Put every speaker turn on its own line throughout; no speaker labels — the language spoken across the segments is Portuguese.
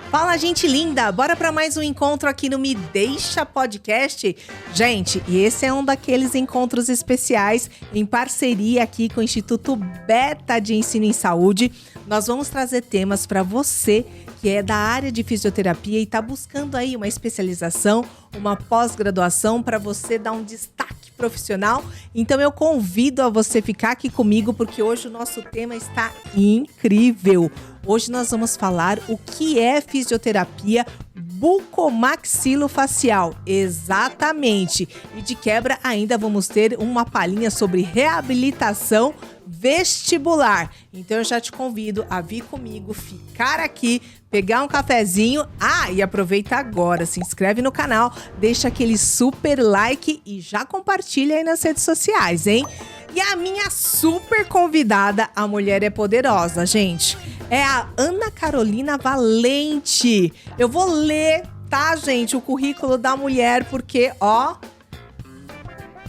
Fala, gente linda! Bora para mais um encontro aqui no Me Deixa Podcast? Gente, e esse é um daqueles encontros especiais em parceria aqui com o Instituto Beta de Ensino em Saúde. Nós vamos trazer temas para você que é da área de fisioterapia e está buscando aí uma especialização, uma pós-graduação para você dar um destaque profissional. Então eu convido a você ficar aqui comigo porque hoje o nosso tema está incrível. Hoje nós vamos falar o que é fisioterapia bucomaxilofacial. Exatamente. E de quebra ainda vamos ter uma palhinha sobre reabilitação vestibular. Então eu já te convido a vir comigo, ficar aqui, pegar um cafezinho. E aproveita agora, se inscreve no canal, deixa aquele super like e já compartilha aí nas redes sociais, hein? E a minha super convidada, a mulher é poderosa, gente. É a Ana Carolina Valente. Eu vou ler, tá, gente, o currículo da mulher, porque,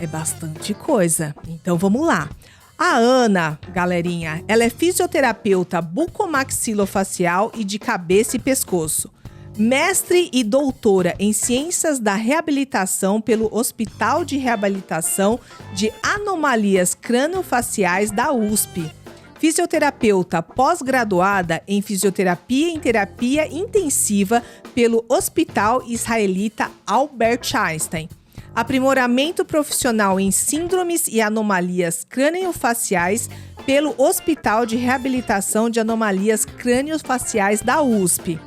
é bastante coisa. Então, vamos lá. A Ana, galerinha, ela é fisioterapeuta bucomaxilofacial e de cabeça e pescoço. Mestre e doutora em Ciências da Reabilitação pelo Hospital de Reabilitação de Anomalias Crâniofaciais da USP. Fisioterapeuta pós-graduada em Fisioterapia em Terapia Intensiva pelo Hospital Israelita Albert Einstein. Aprimoramento profissional em Síndromes e Anomalias Crâniofaciais pelo Hospital de Reabilitação de Anomalias Crâniofaciais da USP.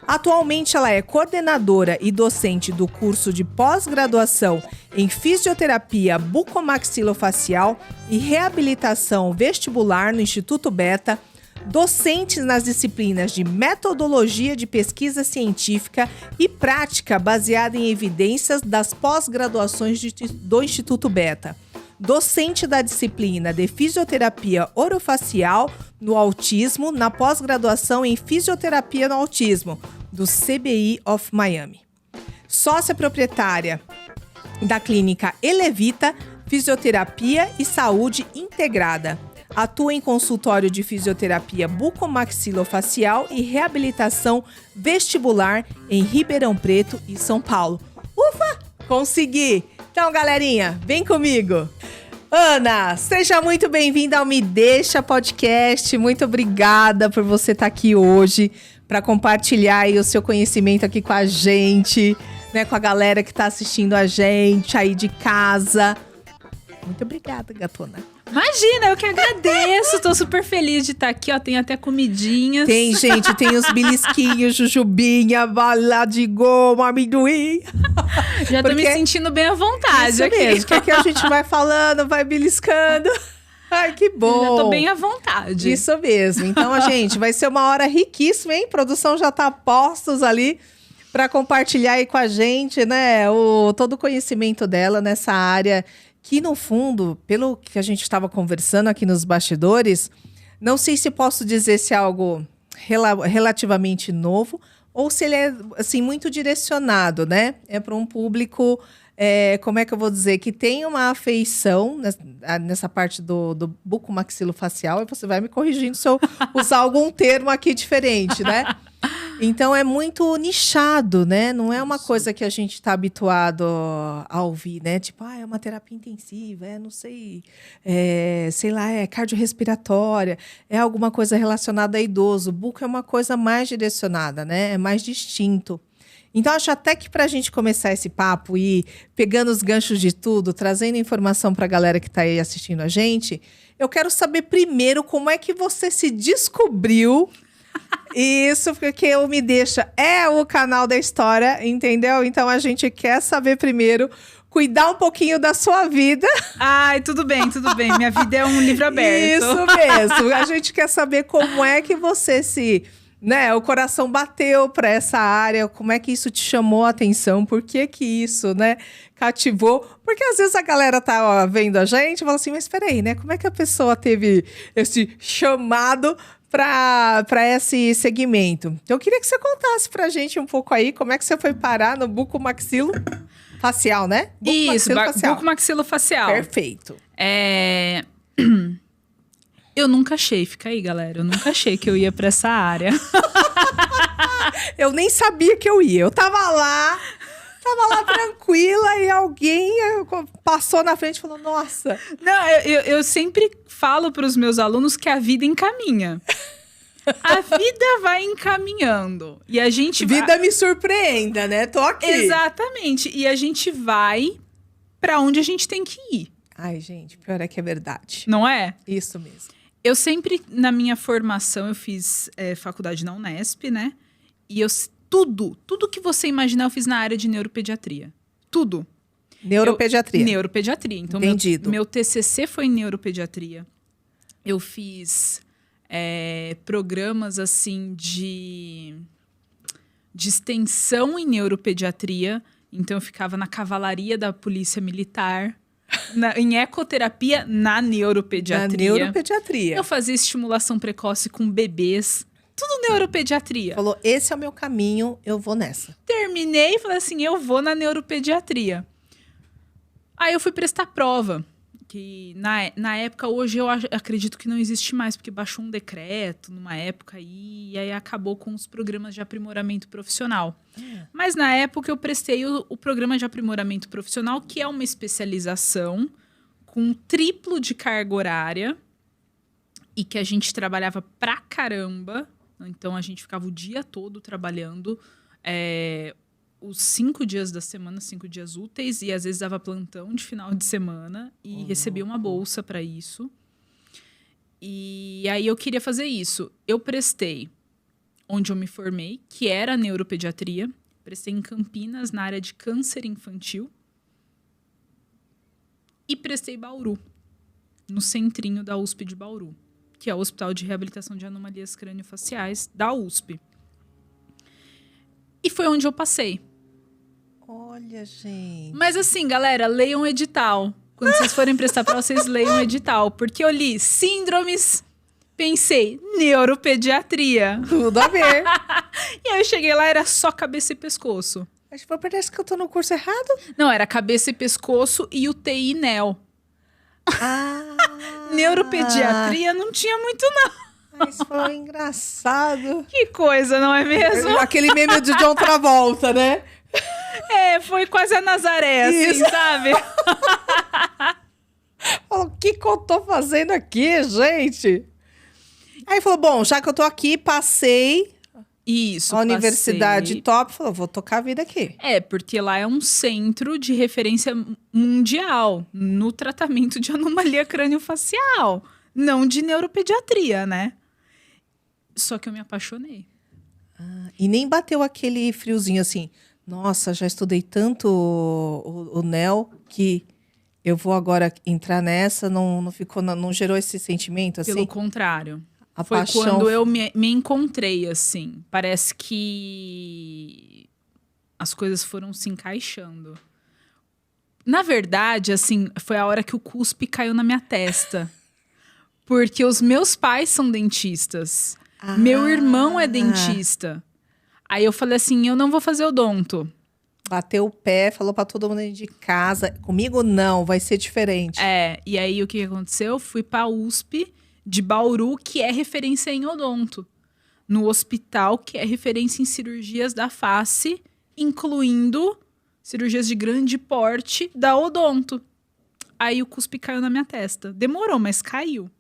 Atualmente, ela é coordenadora e docente do curso de pós-graduação em Fisioterapia Bucomaxilofacial e Reabilitação Vestibular no Instituto Beta, docente nas disciplinas de Metodologia de Pesquisa Científica e Prática baseada em evidências das pós-graduações do Instituto Beta. Docente da disciplina de Fisioterapia Orofacial no Autismo, na pós-graduação em Fisioterapia no Autismo, do CBI of Miami. Sócia proprietária da clínica Elevita Fisioterapia e Saúde Integrada. Atua em consultório de fisioterapia bucomaxilofacial e reabilitação vestibular em Ribeirão Preto e São Paulo. Ufa! Consegui! Então, galerinha, vem comigo. Ana, seja muito bem-vinda ao Me Deixa Podcast. Muito obrigada por você estar aqui hoje para compartilhar aí o seu conhecimento aqui com a gente, né, com a galera que está assistindo a gente aí de casa. Muito obrigada, gatona.
Imagina, eu que agradeço. Tô super feliz de estar aqui, ó. Tem até comidinhas.
Tem, gente, tem os belisquinhos, jujubinha, bala de goma, amendoim.
Já tô me sentindo bem à vontade
isso
aqui.
Mesmo, que aqui a gente vai falando, vai beliscando. Ai, que bom.
Já tô bem à vontade.
Isso mesmo. Então, gente, vai ser uma hora riquíssima, hein? A produção já tá a postos ali para compartilhar aí com a gente, né? Todo o conhecimento dela nessa área que, no fundo, pelo que a gente estava conversando aqui nos bastidores, não sei se posso dizer se é algo relativamente novo ou se ele é, assim, muito direcionado, né? É para um público, como é que eu vou dizer, que tem uma afeição nessa parte do bucomaxilofacial, e você vai me corrigindo se eu usar algum termo aqui diferente, né? Então, é muito nichado, né? Não é uma coisa que a gente está habituado a ouvir, né? Tipo, é uma terapia intensiva, não sei, sei lá, é cardiorrespiratória, é alguma coisa relacionada a idoso. O buco é uma coisa mais direcionada, né? É mais distinto. Então, acho até que para a gente começar esse papo e pegando os ganchos de tudo, trazendo informação para a galera que está aí assistindo a gente, eu quero saber primeiro como é que você se descobriu. Isso, porque o Me Deixa é o canal da história, entendeu? Então a gente quer saber primeiro, cuidar um pouquinho da sua vida.
Ai, tudo bem, tudo bem. Minha vida é um livro aberto.
Isso mesmo. A gente quer saber como é que você o coração bateu para essa área, como é que isso te chamou a atenção, por que isso, cativou. Porque às vezes a galera tá vendo a gente e fala assim, mas espera aí, como é que a pessoa teve esse chamado para esse segmento? Então, eu queria que você contasse pra gente um pouco aí como é que você foi parar no bucomaxilofacial, né?
Isso, bucomaxilofacial.
Perfeito.
Eu nunca achei, fica aí, galera. Eu nunca achei que eu ia pra essa área.
Eu nem sabia que eu ia. Eu tava lá tranquila e alguém passou na frente e falou, nossa.
Não, eu sempre falo para os meus alunos que a vida encaminha. A vida vai encaminhando. E a gente
Vida me surpreenda, né? Tô aqui.
Exatamente. E a gente vai para onde a gente tem que ir.
Ai, gente, pior é que é verdade.
Não é?
Isso mesmo.
Eu sempre, na minha formação, eu fiz faculdade na Unesp, né? E tudo que você imaginar, eu fiz na área de neuropediatria. Tudo.
Neuropediatria.
Neuropediatria. Então,
Entendido.
meu TCC foi em neuropediatria. Eu fiz programas, assim, de extensão em neuropediatria. Então, eu ficava na cavalaria da polícia militar. Em ecoterapia, na neuropediatria.
Na neuropediatria.
Eu fazia estimulação precoce com bebês. Tudo neuropediatria.
Falou, esse é o meu caminho, eu vou nessa.
Terminei e falei assim, eu vou na neuropediatria. Aí eu fui prestar prova. Que na época, hoje eu acredito que não existe mais, porque baixou um decreto numa época aí, e aí acabou com os programas de aprimoramento profissional. Mas na época eu prestei o programa de aprimoramento profissional, que é uma especialização com triplo de carga horária e que a gente trabalhava pra caramba. Então a gente ficava o dia todo trabalhando os 5 dias da semana, 5 dias úteis, e às vezes dava plantão de final de semana e recebia uma bolsa para isso. E aí eu queria fazer isso. Eu prestei onde eu me formei, que era neuropediatria. Prestei em Campinas, na área de câncer infantil. E prestei Bauru, no centrinho da USP de Bauru, que é o Hospital de Reabilitação de Anomalias Crâniofaciais da USP. E foi onde eu passei.
Olha, gente.
Mas assim, galera, leiam o edital. Quando vocês forem prestar prova, vocês leiam o edital. Porque eu li síndromes, pensei, neuropediatria.
Tudo a ver.
E aí eu cheguei lá, era só cabeça e pescoço.
Acho que parece que eu tô no curso errado.
Não, era cabeça e pescoço e UTI e NEL.
Ah.
Neuropediatria não tinha muito, não.
Isso foi engraçado.
Que coisa, não é mesmo?
Aquele meme de John Travolta, né?
Foi quase a Nazaré, assim,
Isso.
sabe?
Falou, o que eu tô fazendo aqui, gente? Aí falou, bom, já que eu tô aqui, passei
Isso,
a universidade
passei.
top, falou, vou tocar a vida aqui.
Porque lá é um centro de referência mundial no tratamento de anomalia crâniofacial, não de neuropediatria, né? Só que eu me apaixonei.
E nem bateu aquele friozinho assim, nossa, já estudei tanto o NEL que eu vou agora entrar nessa, não gerou esse sentimento assim?
Pelo contrário.
A
Foi
paixão...
quando eu me encontrei, assim. Parece que as coisas foram se encaixando. Na verdade, assim, foi a hora que o cuspe caiu na minha testa. Porque os meus pais são dentistas. Meu irmão é dentista. Aí eu falei assim, eu não vou fazer odonto.
Bateu o pé, falou pra todo mundo de casa. Comigo não, vai ser diferente.
E aí o que aconteceu? Fui pra USP de Bauru, que é referência em odonto. No hospital, que é referência em cirurgias da face, incluindo cirurgias de grande porte da odonto. Aí o cuspe caiu na minha testa. Demorou, mas caiu.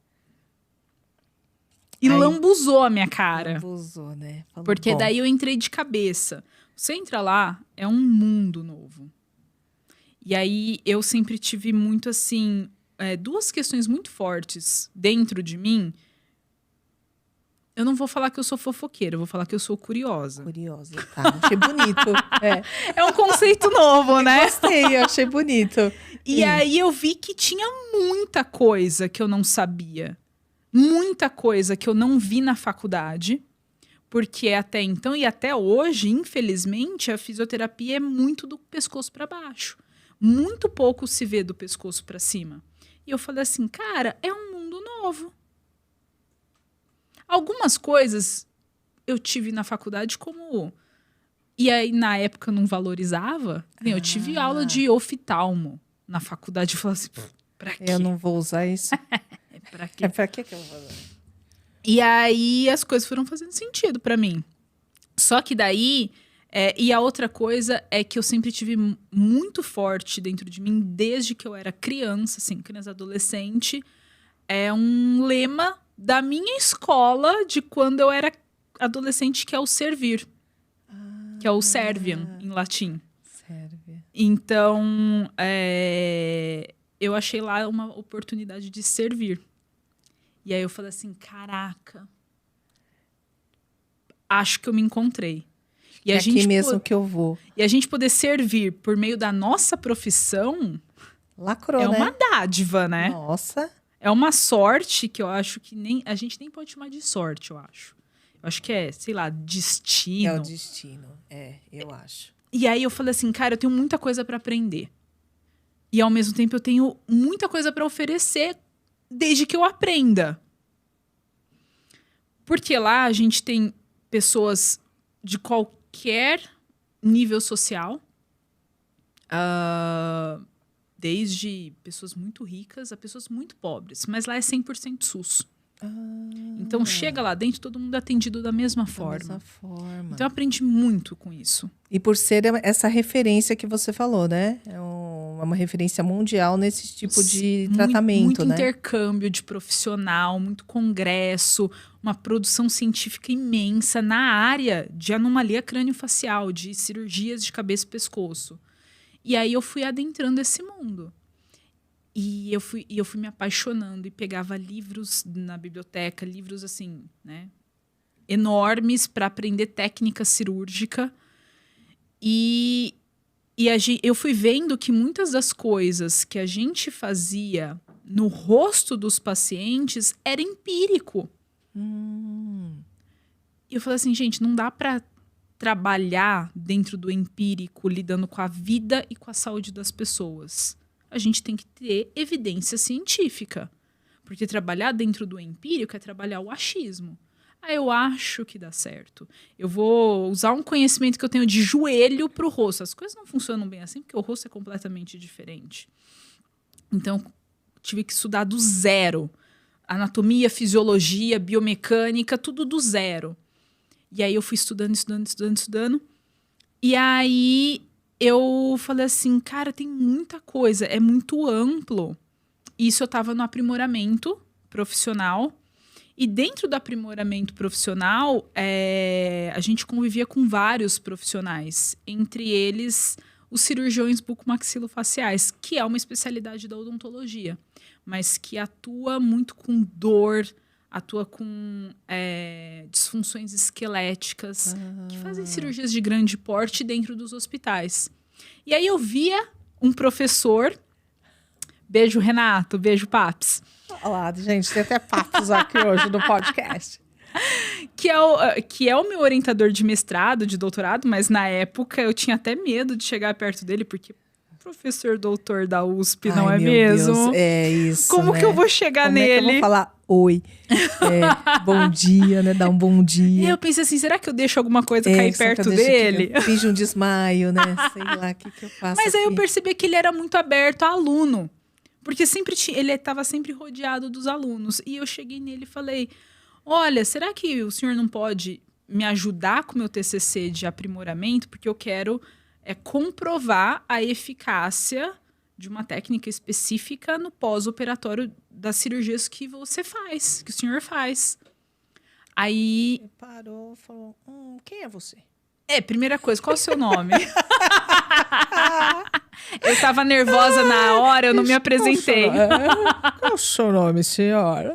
E lambuzou a minha cara.
Lambuzou, né? Falou,
porque
bom.
daí eu entrei de cabeça. Você entra lá, é um mundo novo. E aí eu sempre tive muito assim... duas questões muito fortes dentro de mim. Eu não vou falar que eu sou fofoqueira, eu vou falar que eu sou curiosa.
Curiosa, tá. Achei bonito.
É um conceito novo, né?
Gostei, eu achei bonito.
E aí eu vi que tinha muita coisa que eu não sabia. Muita coisa que eu não vi na faculdade. Porque até então e até hoje, infelizmente, a fisioterapia é muito do pescoço para baixo. Muito pouco se vê do pescoço para cima. E eu falei assim, cara, é um mundo novo. Algumas coisas eu tive na faculdade como... E aí, na época, eu não valorizava. Eu tive aula de oftalmo na faculdade. Eu falei assim, pra quê?
Eu não vou usar isso.
Pra quê?
Pra que eu vou fazer?
E aí, as coisas foram fazendo sentido pra mim. Só que daí... e a outra coisa é que eu sempre tive muito forte dentro de mim, desde que eu era criança, assim, criança adolescente. É um lema da minha escola de quando eu era adolescente, que é o servir. Que é o serviam, em latim.
Sérvia.
Então, eu achei lá uma oportunidade de servir. E aí eu falei assim, caraca, acho que eu me encontrei. E
É aqui mesmo que eu vou.
E a gente poder servir por meio da nossa profissão
Lacrou,
é
né?
uma dádiva, né?
Nossa.
É uma sorte que eu acho que a gente nem pode chamar de sorte, eu acho. Eu acho que é, sei lá, destino.
É o destino. Eu acho.
E aí eu falei assim, cara, eu tenho muita coisa para aprender. E ao mesmo tempo eu tenho muita coisa para oferecer desde que eu aprenda. Porque lá a gente tem pessoas de qualquer nível social, desde pessoas muito ricas a pessoas muito pobres, mas lá é 100% SUS. Então chega lá dentro, todo mundo é atendido da mesma forma. Então eu aprendi muito com isso.
E por ser essa referência que você falou, né? É uma referência mundial nesse tipo de tratamento,
muito
né?
Intercâmbio de profissional, muito congresso, uma produção científica imensa na área de anomalia crâniofacial, de cirurgias de cabeça e pescoço. E aí eu fui adentrando esse mundo. E eu fui me apaixonando e pegava livros na biblioteca, livros assim, né, enormes para aprender técnica cirúrgica. E eu fui vendo que muitas das coisas que a gente fazia no rosto dos pacientes era empírico. E eu falei assim, gente, não dá para trabalhar dentro do empírico, lidando com a vida e com a saúde das pessoas. A gente tem que ter evidência científica. Porque trabalhar dentro do empírico é trabalhar o achismo. Eu acho que dá certo. Eu vou usar um conhecimento que eu tenho de joelho para o rosto. As coisas não funcionam bem assim, porque o rosto é completamente diferente. Então, tive que estudar do zero. Anatomia, fisiologia, biomecânica, tudo do zero. E aí eu fui estudando. E aí eu falei assim, cara, tem muita coisa, é muito amplo. Isso eu estava no aprimoramento profissional. E dentro do aprimoramento profissional, a gente convivia com vários profissionais. Entre eles, os cirurgiões bucomaxilofaciais, que é uma especialidade da odontologia. Mas que atua muito com dor, atua com disfunções esqueléticas, que fazem cirurgias de grande porte dentro dos hospitais. E aí eu via um professor, beijo Renato, beijo Paps.
Olá, gente, tem até papos aqui hoje no podcast.
Que é o meu orientador de mestrado, de doutorado, mas na época eu tinha até medo de chegar perto dele, porque professor doutor da USP, não é mesmo?
Deus, é isso,
Como
né?
que eu vou chegar
Como
nele?
É que eu vou falar oi? Bom dia, né? Dar um bom dia.
E eu pensei assim, será que eu deixo alguma coisa cair perto dele?
Eu finge um desmaio, né? Sei lá, o que eu faço
Mas aí
aqui?
eu percebi que ele era muito aberto a aluno. Porque ele estava sempre rodeado dos alunos. E eu cheguei nele e falei, olha, será que o senhor não pode me ajudar com o meu TCC de aprimoramento? Porque eu quero comprovar a eficácia de uma técnica específica no pós-operatório das cirurgias que você faz, que o senhor faz. Aí...
Ele parou, falou, quem é você?
Primeira coisa, qual é o seu nome? Eu tava nervosa na hora, eu não me apresentei.
Qual é o seu nome, senhora?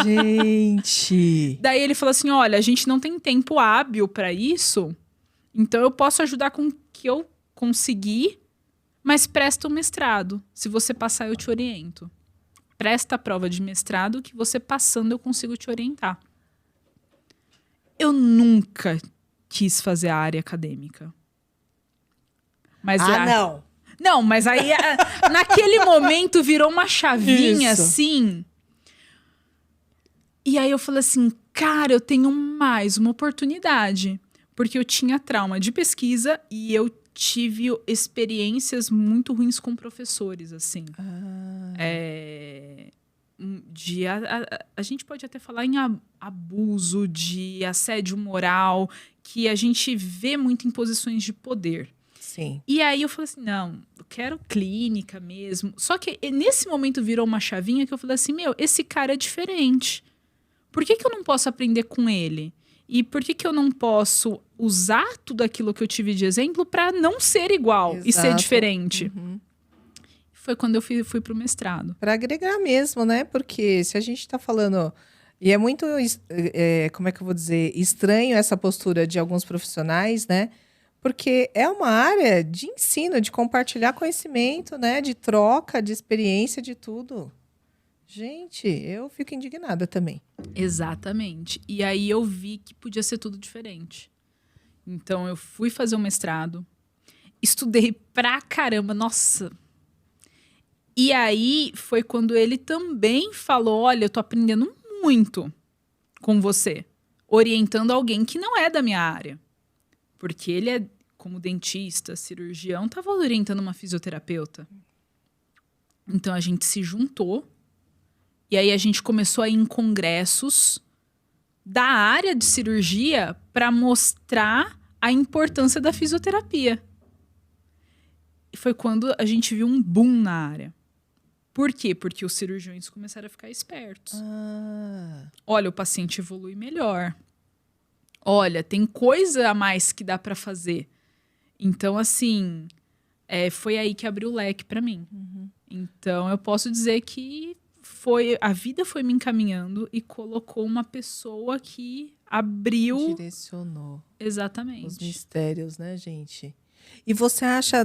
Gente...
Daí ele falou assim, olha, a gente não tem tempo hábil para isso, então eu posso ajudar com o que eu conseguir, mas presta o mestrado. Se você passar, eu te oriento. Presta a prova de mestrado, que você passando eu consigo te orientar. Eu nunca quis fazer a área acadêmica. Mas
não.
Não, mas aí naquele momento virou uma chavinha assim. E aí eu falei assim, cara, eu tenho mais uma oportunidade. Porque eu tinha trauma de pesquisa e eu tive experiências muito ruins com professores, assim. a gente pode até falar em abuso, de assédio moral, que a gente vê muito em posições de poder.
Sim.
E aí eu falei assim, não, eu quero clínica mesmo. Só que nesse momento virou uma chavinha que eu falei assim, esse cara é diferente. Por que eu não posso aprender com ele? E por que eu não posso usar tudo aquilo que eu tive de exemplo para não ser igual e ser
Exato.
diferente? Foi quando eu fui pro mestrado.
Para agregar mesmo, né? Porque se a gente está falando. E é muito, como é que eu vou dizer, estranho essa postura de alguns profissionais, né? Porque é uma área de ensino, de compartilhar conhecimento, né? De troca, de experiência, de tudo. Gente, eu fico indignada também.
Exatamente. E aí eu vi que podia ser tudo diferente. Então eu fui fazer o mestrado, estudei pra caramba, nossa. E aí foi quando ele também falou, olha, eu tô aprendendo muito com você, orientando alguém que não é da minha área. Porque ele é, como dentista, cirurgião, estava orientando uma fisioterapeuta. Então a gente se juntou e aí a gente começou a ir em congressos da área de cirurgia para mostrar a importância da fisioterapia. E foi quando a gente viu um boom na área. Por quê? Porque os cirurgiões começaram a ficar espertos. Olha, o paciente evolui melhor. Olha, tem coisa a mais que dá para fazer. Então, assim, foi aí que abriu o leque para mim. Então, eu posso dizer que a vida foi me encaminhando e colocou uma pessoa que abriu...
Direcionou.
Exatamente.
Os mistérios, né, gente? E você acha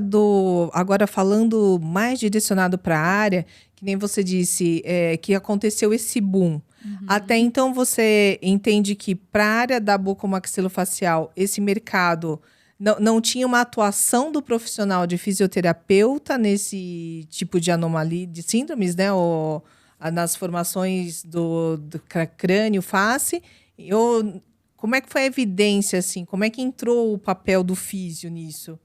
agora falando mais direcionado para a área, que nem você disse, que aconteceu esse boom. Até então você entende que para a área da bucomaxilofacial, esse mercado não tinha uma atuação do profissional de fisioterapeuta nesse tipo de anomalia, de síndromes, né? Ou nas formações do crânio, face. Como é que foi a evidência, assim? Como é que entrou o papel do físio nisso?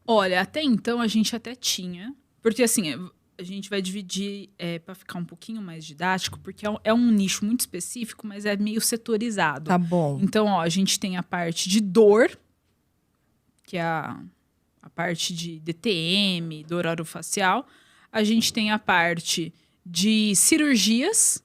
Olha, até então a gente até tinha. Porque, assim, a gente vai dividir para ficar um pouquinho mais didático, porque é um nicho muito específico, mas é meio setorizado.
Tá bom.
Então, a gente tem a parte de dor, que é a parte de DTM, dor orofacial. A gente tem a parte de cirurgias.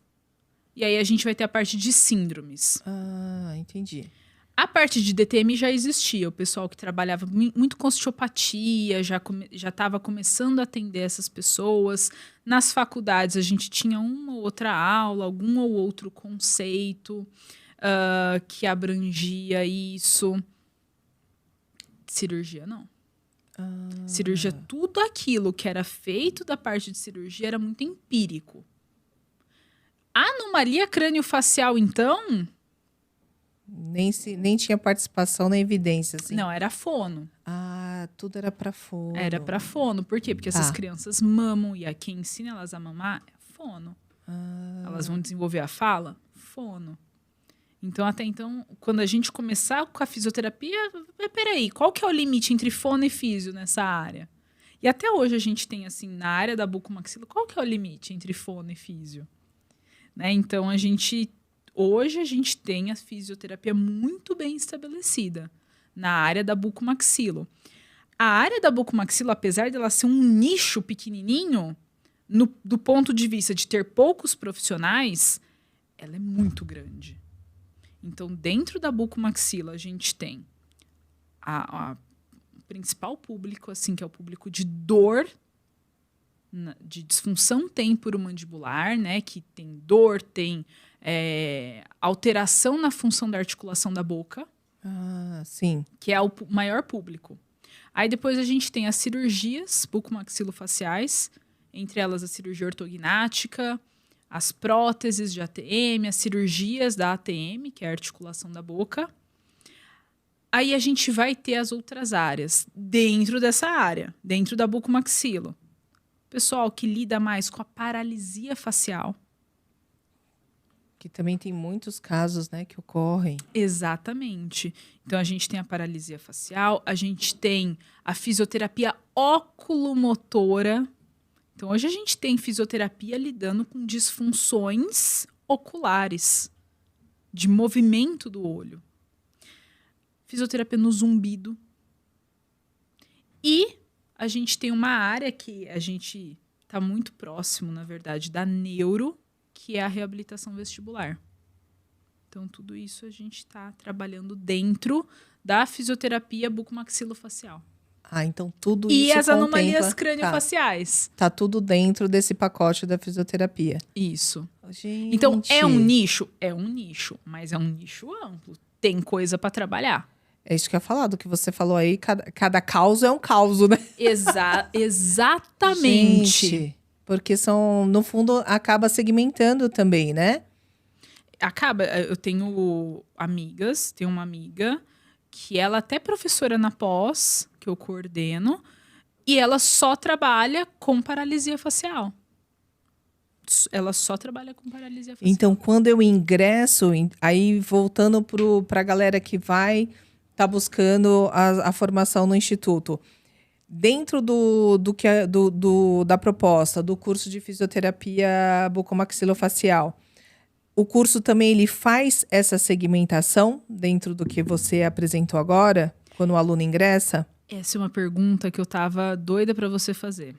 E aí a gente vai ter a parte de síndromes.
Ah, entendi.
A parte de DTM já existia. O pessoal que trabalhava muito com osteopatia já estava começando a atender essas pessoas. Nas faculdades, a gente tinha uma ou outra aula, algum ou outro conceito que abrangia isso. Cirurgia, não. Cirurgia, tudo aquilo que era feito da parte de cirurgia era muito empírico. A anomalia crâniofacial, então...
Nem tinha participação na evidência, assim.
Não, era fono.
Ah, tudo era para fono.
Era para fono. Por quê? Porque essas crianças mamam e quem ensina elas a mamar é fono. Elas vão desenvolver a fala? Fono. Então, até então, quando a gente começar com a fisioterapia, peraí, qual que é o limite entre fono e físio nessa área? E até hoje a gente tem, assim, na área da bucomaxila, qual que é o limite entre fono e físio? Né? Então, hoje a gente tem a fisioterapia muito bem estabelecida na área da bucomaxilo. A área da bucomaxilo, apesar dela ser um nicho pequenininho, do ponto de vista de ter poucos profissionais, ela é muito grande. Então, dentro da bucomaxila, a gente tem o principal público, assim, que é o público de dor, de disfunção temporomandibular, né? Que tem dor, tem alteração na função da articulação da boca.
Ah, sim.
Que é o maior público. Aí depois a gente tem as cirurgias bucomaxilofaciais, entre elas a cirurgia ortognática, as próteses de ATM, as cirurgias da ATM, que é a articulação da boca. Aí a gente vai ter as outras áreas dentro dessa área, dentro da bucomaxilo. Pessoal que lida mais com a paralisia facial.
Que também tem muitos casos, né, que ocorrem.
Exatamente. Então, a gente tem a paralisia facial, a gente tem a fisioterapia oculomotora, Então, hoje a gente tem fisioterapia lidando com disfunções oculares, de movimento do olho. Fisioterapia no zumbido. E a gente tem uma área que a gente está muito próximo, na verdade, da neuro, que é a reabilitação vestibular. Então, tudo isso a gente está trabalhando dentro da fisioterapia bucomaxilofacial.
Então tudo
E
isso
as anomalias
contempla-
craniofaciais.
Tá tudo dentro desse pacote da fisioterapia.
Isso.
Gente.
Então, é um nicho? É um nicho, mas é um nicho amplo. Tem coisa para trabalhar.
É isso que eu ia falar, do que você falou aí, cada caos é um caos, né?
Exatamente.
Gente, porque no fundo, acaba segmentando também, né?
Acaba, eu tenho uma amiga que ela até é professora na pós, que eu coordeno, e ela só trabalha com paralisia facial. Ela só trabalha com paralisia facial.
Então, quando eu ingresso, aí voltando para a galera que vai estar buscando a formação no Instituto, dentro da proposta do curso de fisioterapia bucomaxilofacial, o curso também ele faz essa segmentação dentro do que você apresentou agora, quando o aluno ingressa?
Essa é uma pergunta que eu tava doida para você fazer.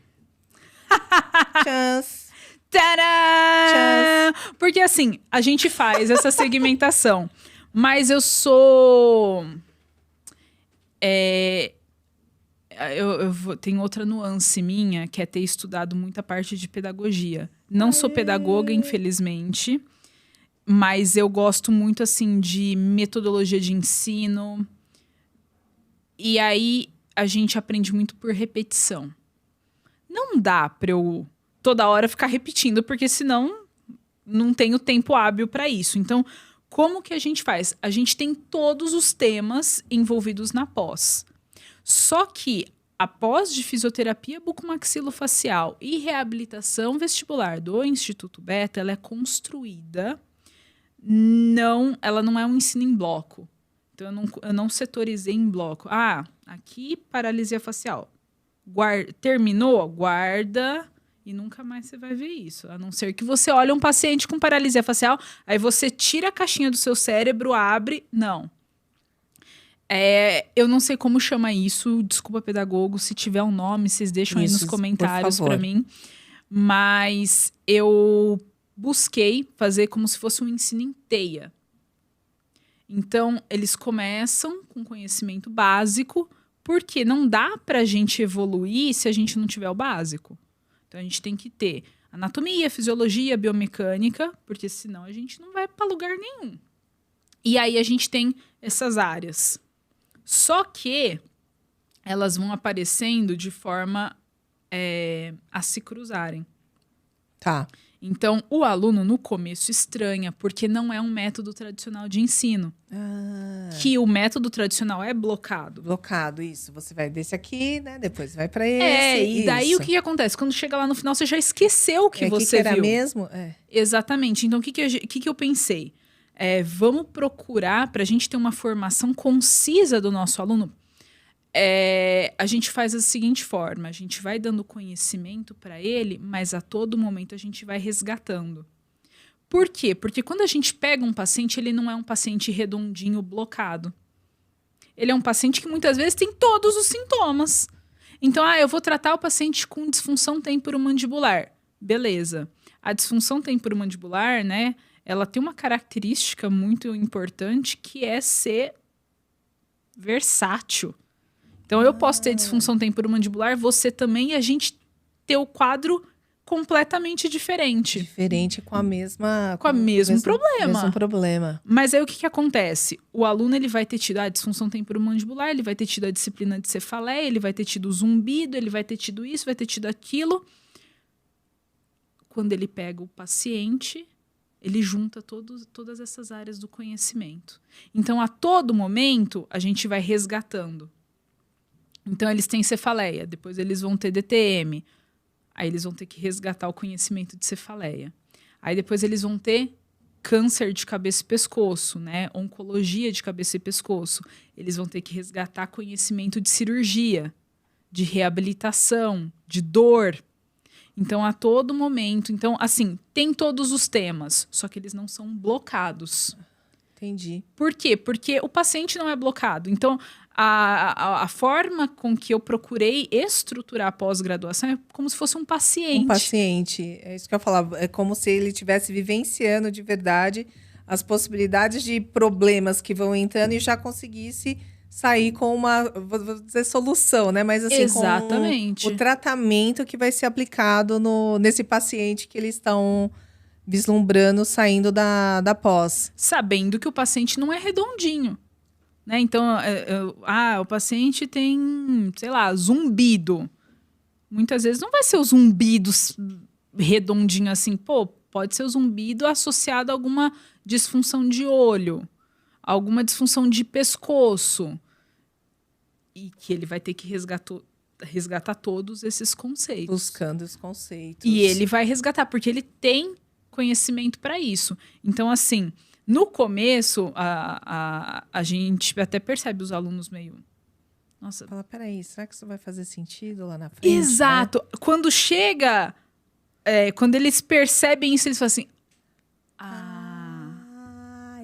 Chance.
Tadã! Porque assim, a gente faz essa segmentação, mas eu sou... Tem outra nuance minha, que é ter estudado muita parte de pedagogia. Não sou pedagoga, infelizmente, mas eu gosto muito, assim, de metodologia de ensino. E aí, a gente aprende muito por repetição. Não dá para eu toda hora ficar repetindo, porque senão não tenho tempo hábil para isso. Então, como que a gente faz? A gente tem todos os temas envolvidos na pós. Só que a pós de fisioterapia bucomaxilofacial e reabilitação vestibular do Instituto Beta, ela é construída, ela não é um ensino em bloco. Então, eu não setorizei em bloco. Aqui, paralisia facial. Terminou? Guarda... E nunca mais você vai ver isso. A não ser que você olhe um paciente com paralisia facial, aí você tira a caixinha do seu cérebro, abre... Não. Eu não sei como chama isso. Desculpa, pedagogo. Se tiver um nome, vocês deixam
Isso,
aí nos comentários
por favor.
para mim. Mas eu busquei fazer como se fosse um ensino em teia. Então, eles começam com conhecimento básico, porque não dá pra gente evoluir se a gente não tiver o básico. Então, a gente tem que ter anatomia, fisiologia, biomecânica, porque senão a gente não vai para lugar nenhum. E aí a gente tem essas áreas. Só que elas vão aparecendo de forma a se cruzarem.
Tá.
Então, o aluno, no começo, estranha, porque não é um método tradicional de ensino. Que o método tradicional é blocado.
Blocado, isso. Você vai desse aqui, né? Depois vai para esse.
E daí
isso.
o que acontece? Quando chega lá no final, você já esqueceu o que você
que era
viu.
mesmo?
Exatamente. Então, o que eu pensei? Vamos procurar, para a gente ter uma formação concisa do nosso aluno, a gente faz da seguinte forma: a gente vai dando conhecimento para ele, mas a todo momento a gente vai resgatando. Por quê? Porque quando a gente pega um paciente, ele não é um paciente redondinho, blocado. Ele é um paciente que muitas vezes tem todos os sintomas. Então, eu vou tratar o paciente com disfunção temporomandibular. Beleza. A disfunção temporomandibular, né, ela tem uma característica muito importante, que é ser versátil. Então, eu posso ter disfunção temporomandibular, você também, e a gente ter o quadro completamente diferente.
Diferente com a mesma...
Com o mesmo problema.
Mesmo problema.
Mas aí o que acontece? O aluno ele vai ter tido a disfunção temporomandibular, ele vai ter tido a disciplina de cefaleia, ele vai ter tido o zumbido, ele vai ter tido isso, vai ter tido aquilo. Quando ele pega o paciente, ele junta todas essas áreas do conhecimento. Então, a todo momento, a gente vai resgatando. Então, eles têm cefaleia, depois eles vão ter DTM. Aí eles vão ter que resgatar o conhecimento de cefaleia. Aí depois eles vão ter câncer de cabeça e pescoço, né? Oncologia de cabeça e pescoço. Eles vão ter que resgatar conhecimento de cirurgia, de reabilitação, de dor. Então, a todo momento. Então, assim, tem todos os temas, só que eles não são blocados.
Entendi.
Por quê? Porque o paciente não é blocado. Então, a forma com que eu procurei estruturar a pós-graduação é como se fosse um paciente.
Um paciente, é isso que eu falava. É como se ele estivesse vivenciando de verdade as possibilidades de problemas que vão entrando e já conseguisse sair com uma, vou dizer, solução, né? Mas assim,
Exatamente.
com o tratamento que vai ser aplicado nesse paciente que eles estão vislumbrando saindo da pós.
Sabendo que o paciente não é redondinho. Né? Então, o paciente tem, sei lá, zumbido. Muitas vezes não vai ser o zumbido redondinho assim. Pô, pode ser o zumbido associado a alguma disfunção de olho, alguma disfunção de pescoço. E que ele vai ter que resgatar todos esses conceitos.
Buscando os conceitos.
E ele vai resgatar, porque ele tem conhecimento para isso. Então, assim, no começo, a gente até percebe os alunos meio... Nossa.
Fala, peraí, será que isso vai fazer sentido lá na frente?
Exato.
Né?
Quando chega... quando eles percebem isso, eles falam assim...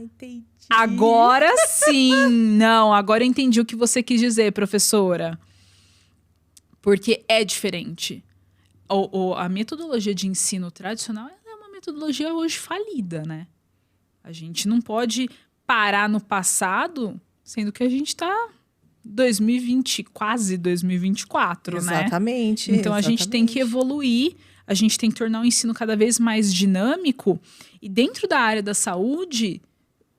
Entendi.
Agora sim! Não, agora eu entendi o que você quis dizer, professora. Porque é diferente. A metodologia de ensino tradicional é uma metodologia hoje falida, né? A gente não pode parar no passado, sendo que a gente está 2020, quase 2024,
Exatamente.
né? Então, a gente tem que evoluir, a gente tem que tornar o ensino cada vez mais dinâmico e dentro da área da saúde,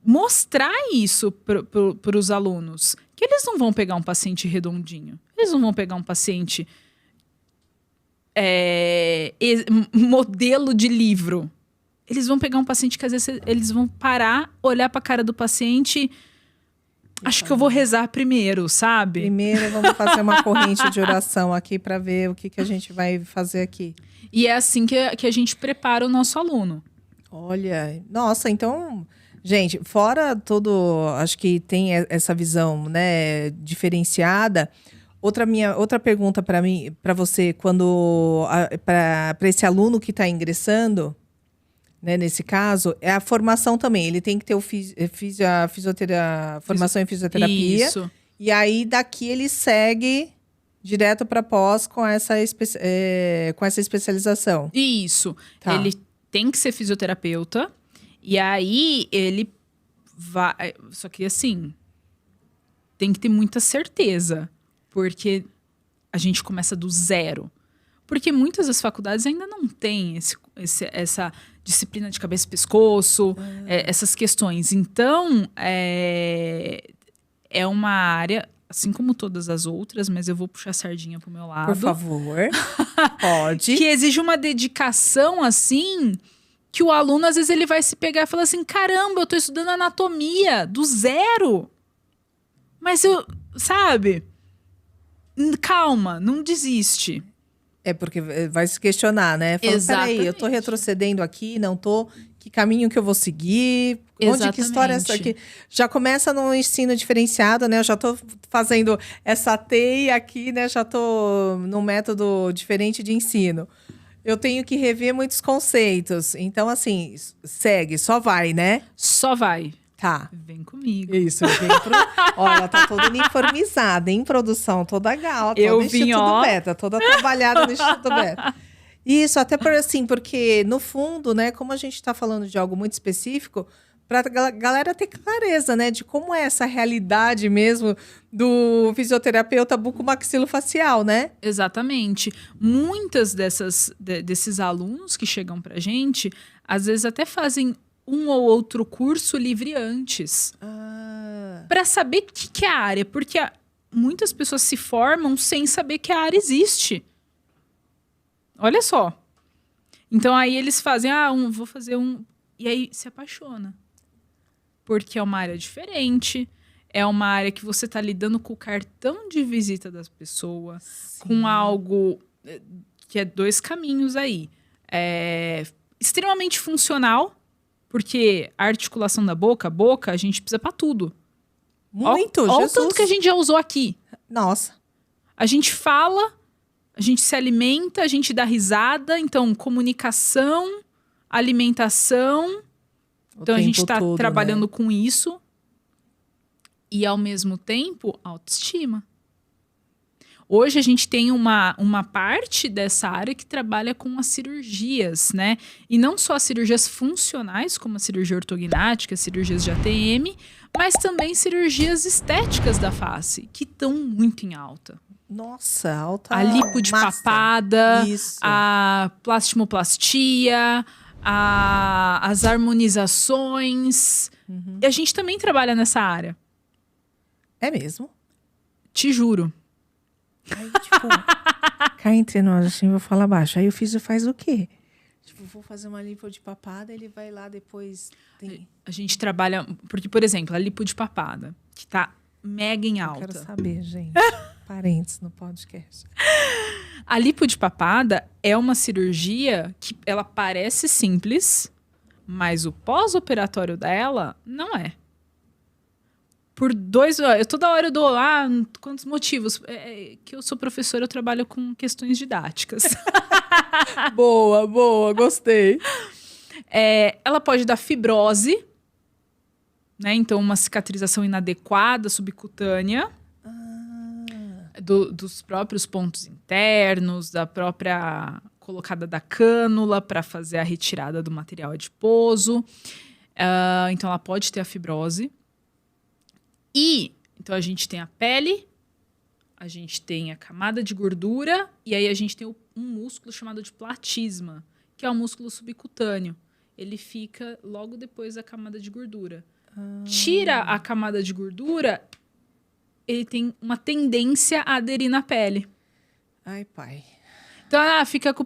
mostrar isso para os alunos. Que eles não vão pegar um paciente redondinho. Eles não vão pegar um paciente modelo de livro. Eles vão pegar um paciente que às vezes eles vão parar, olhar para a cara do paciente. Acho que eu vou rezar primeiro, sabe?
Primeiro vamos fazer uma corrente de oração aqui para ver o que a gente vai fazer aqui.
E é assim que a gente prepara o nosso aluno.
Olha, nossa, então, gente, fora tudo, acho que tem essa visão, né, diferenciada. Outra pergunta para você, para esse aluno que está ingressando, né, nesse caso, é a formação também. Ele tem que ter formação em fisioterapia.
Isso.
E aí, daqui ele segue direto para pós com essa especialização.
Isso.
Tá.
Ele tem que ser fisioterapeuta. E aí, ele vai... Só que, assim, tem que ter muita certeza. Porque a gente começa do zero. Porque muitas das faculdades ainda não têm essa disciplina de cabeça e pescoço, essas questões. Então, é uma área, assim como todas as outras, mas eu vou puxar a sardinha pro meu lado.
Por favor, pode.
Que exige uma dedicação, assim, que o aluno, às vezes, ele vai se pegar e falar assim, caramba, eu tô estudando anatomia do zero. Mas sabe? Calma, não desiste.
É porque vai se questionar, né? Fala, peraí, eu tô retrocedendo aqui, não tô... Que caminho que eu vou seguir? Onde que história é essa aqui? Já começa no ensino diferenciado, né? Eu já tô fazendo essa teia aqui, né? Já tô num método diferente de ensino. Eu tenho que rever muitos conceitos. Então, assim, segue, só vai, né?
Só vai.
Tá.
Vem comigo.
Isso, Olha, ela tá toda uniformizada, em produção, toda gal, toda
eu
Instituto
vim, ó...
Beta, toda trabalhada no Instituto Beta. Isso, até porque, no fundo, né, como a gente tá falando de algo muito específico, pra galera ter clareza, né, de como é essa realidade mesmo do fisioterapeuta bucomaxilofacial, né?
Exatamente. Muitas desses alunos que chegam pra gente, às vezes até fazem um ou outro curso livre antes. Para saber o que é a área. Porque muitas pessoas se formam sem saber que a área existe. Olha só. Então, aí eles fazem, vou fazer um... E aí se apaixona. Porque é uma área diferente. É uma área que você tá lidando com o cartão de visita das pessoas. Sim. Com algo que é 2 caminhos aí. Extremamente funcional. Porque a articulação da boca, a gente precisa pra tudo.
Muito,
Olha o tanto que a gente já usou aqui.
Nossa.
A gente fala, A gente se alimenta, a gente dá risada. Então, comunicação, alimentação. Então, a gente está trabalhando, né, com isso. E, ao mesmo tempo, autoestima. Hoje, a gente tem uma parte dessa área que trabalha com as cirurgias, né? E não só as cirurgias funcionais, como a cirurgia ortognática, as cirurgias de ATM, mas também cirurgias estéticas da face, que estão muito em alta.
Nossa, alta.
A lipo de papada, a plastimoplastia, as harmonizações. E a gente também trabalha nessa área.
É mesmo?
Te juro.
Aí, tipo, cá entre nós, assim, vou falar baixo. Aí o físio faz o quê? Tipo, vou fazer uma lipo de papada, ele vai lá depois...
A gente trabalha... Porque, por exemplo, a lipo de papada, que tá mega em alta.
Eu quero saber, gente. Parentes no podcast.
A lipo de papada é uma cirurgia que ela parece simples, mas o pós-operatório dela não é. Por toda hora eu dou quantos motivos. Que eu sou professora, eu trabalho com questões didáticas.
Boa, gostei.
Ela pode dar fibrose, né? Então, uma cicatrização inadequada, subcutânea. Dos próprios pontos internos, da própria colocada da cânula para fazer a retirada do material adiposo. Então, ela pode ter a fibrose. Então, a gente tem a pele, a gente tem a camada de gordura, e aí a gente tem um músculo chamado de platisma, que é o músculo subcutâneo. Ele fica logo depois da camada de gordura. Tira a camada de gordura, ele tem uma tendência a aderir na pele.
Ai, pai.
Então, fica com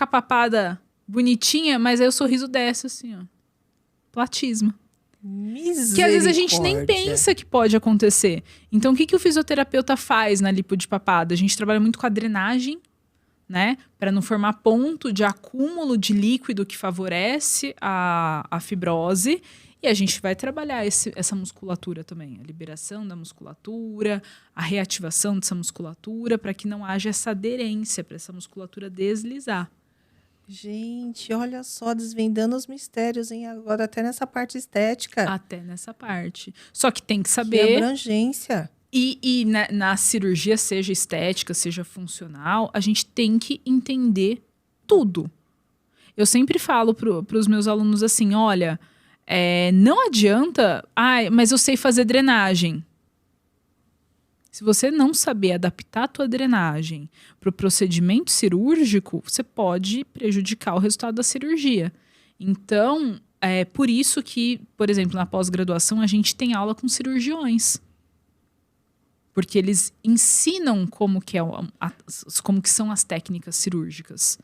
a papada bonitinha, mas aí o sorriso desce assim, ó. Platisma. Que às vezes a gente nem pensa que pode acontecer. Então, o que o fisioterapeuta faz na lipo de papada? A gente trabalha muito com a drenagem, né? Para não formar ponto de acúmulo de líquido que favorece a fibrose. E a gente vai trabalhar essa musculatura também. A liberação da musculatura, a reativação dessa musculatura, para que não haja essa aderência, para essa musculatura deslizar.
Gente, olha só, desvendando os mistérios, hein? Agora até nessa parte estética.
Até nessa parte. Só que tem que saber...
Que abrangência.
E na cirurgia, seja estética, seja funcional, a gente tem que entender tudo. Eu sempre falo para os meus alunos assim, olha, não adianta... mas eu sei fazer drenagem. Se você não saber adaptar a tua drenagem para o procedimento cirúrgico, você pode prejudicar o resultado da cirurgia. Então, é por isso que, por exemplo, na pós-graduação, a gente tem aula com cirurgiões. Porque eles ensinam como que são as técnicas cirúrgicas.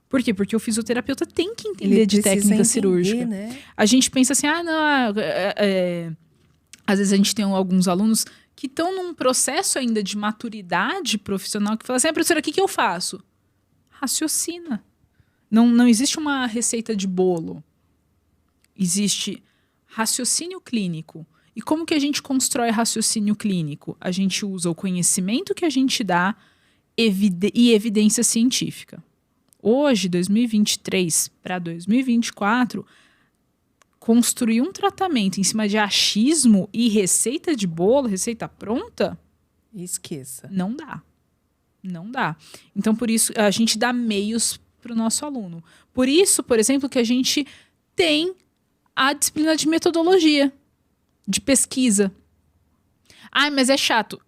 Por quê? Porque o fisioterapeuta tem que entender de técnica cirúrgica. Né? A gente pensa assim, às vezes a gente tem alguns alunos que estão num processo ainda de maturidade profissional, que falam assim, professora, o que eu faço? Raciocina. Não existe uma receita de bolo. Existe raciocínio clínico. E como que a gente constrói raciocínio clínico? A gente usa o conhecimento que a gente dá e evidência científica. Hoje, 2023 para 2024... construir um tratamento em cima de achismo e receita de bolo, receita pronta...
Esqueça.
Não dá. Não dá. Então, por isso, a gente dá meios para o nosso aluno. Por isso, por exemplo, que a gente tem a disciplina de metodologia, de pesquisa. Mas é chato.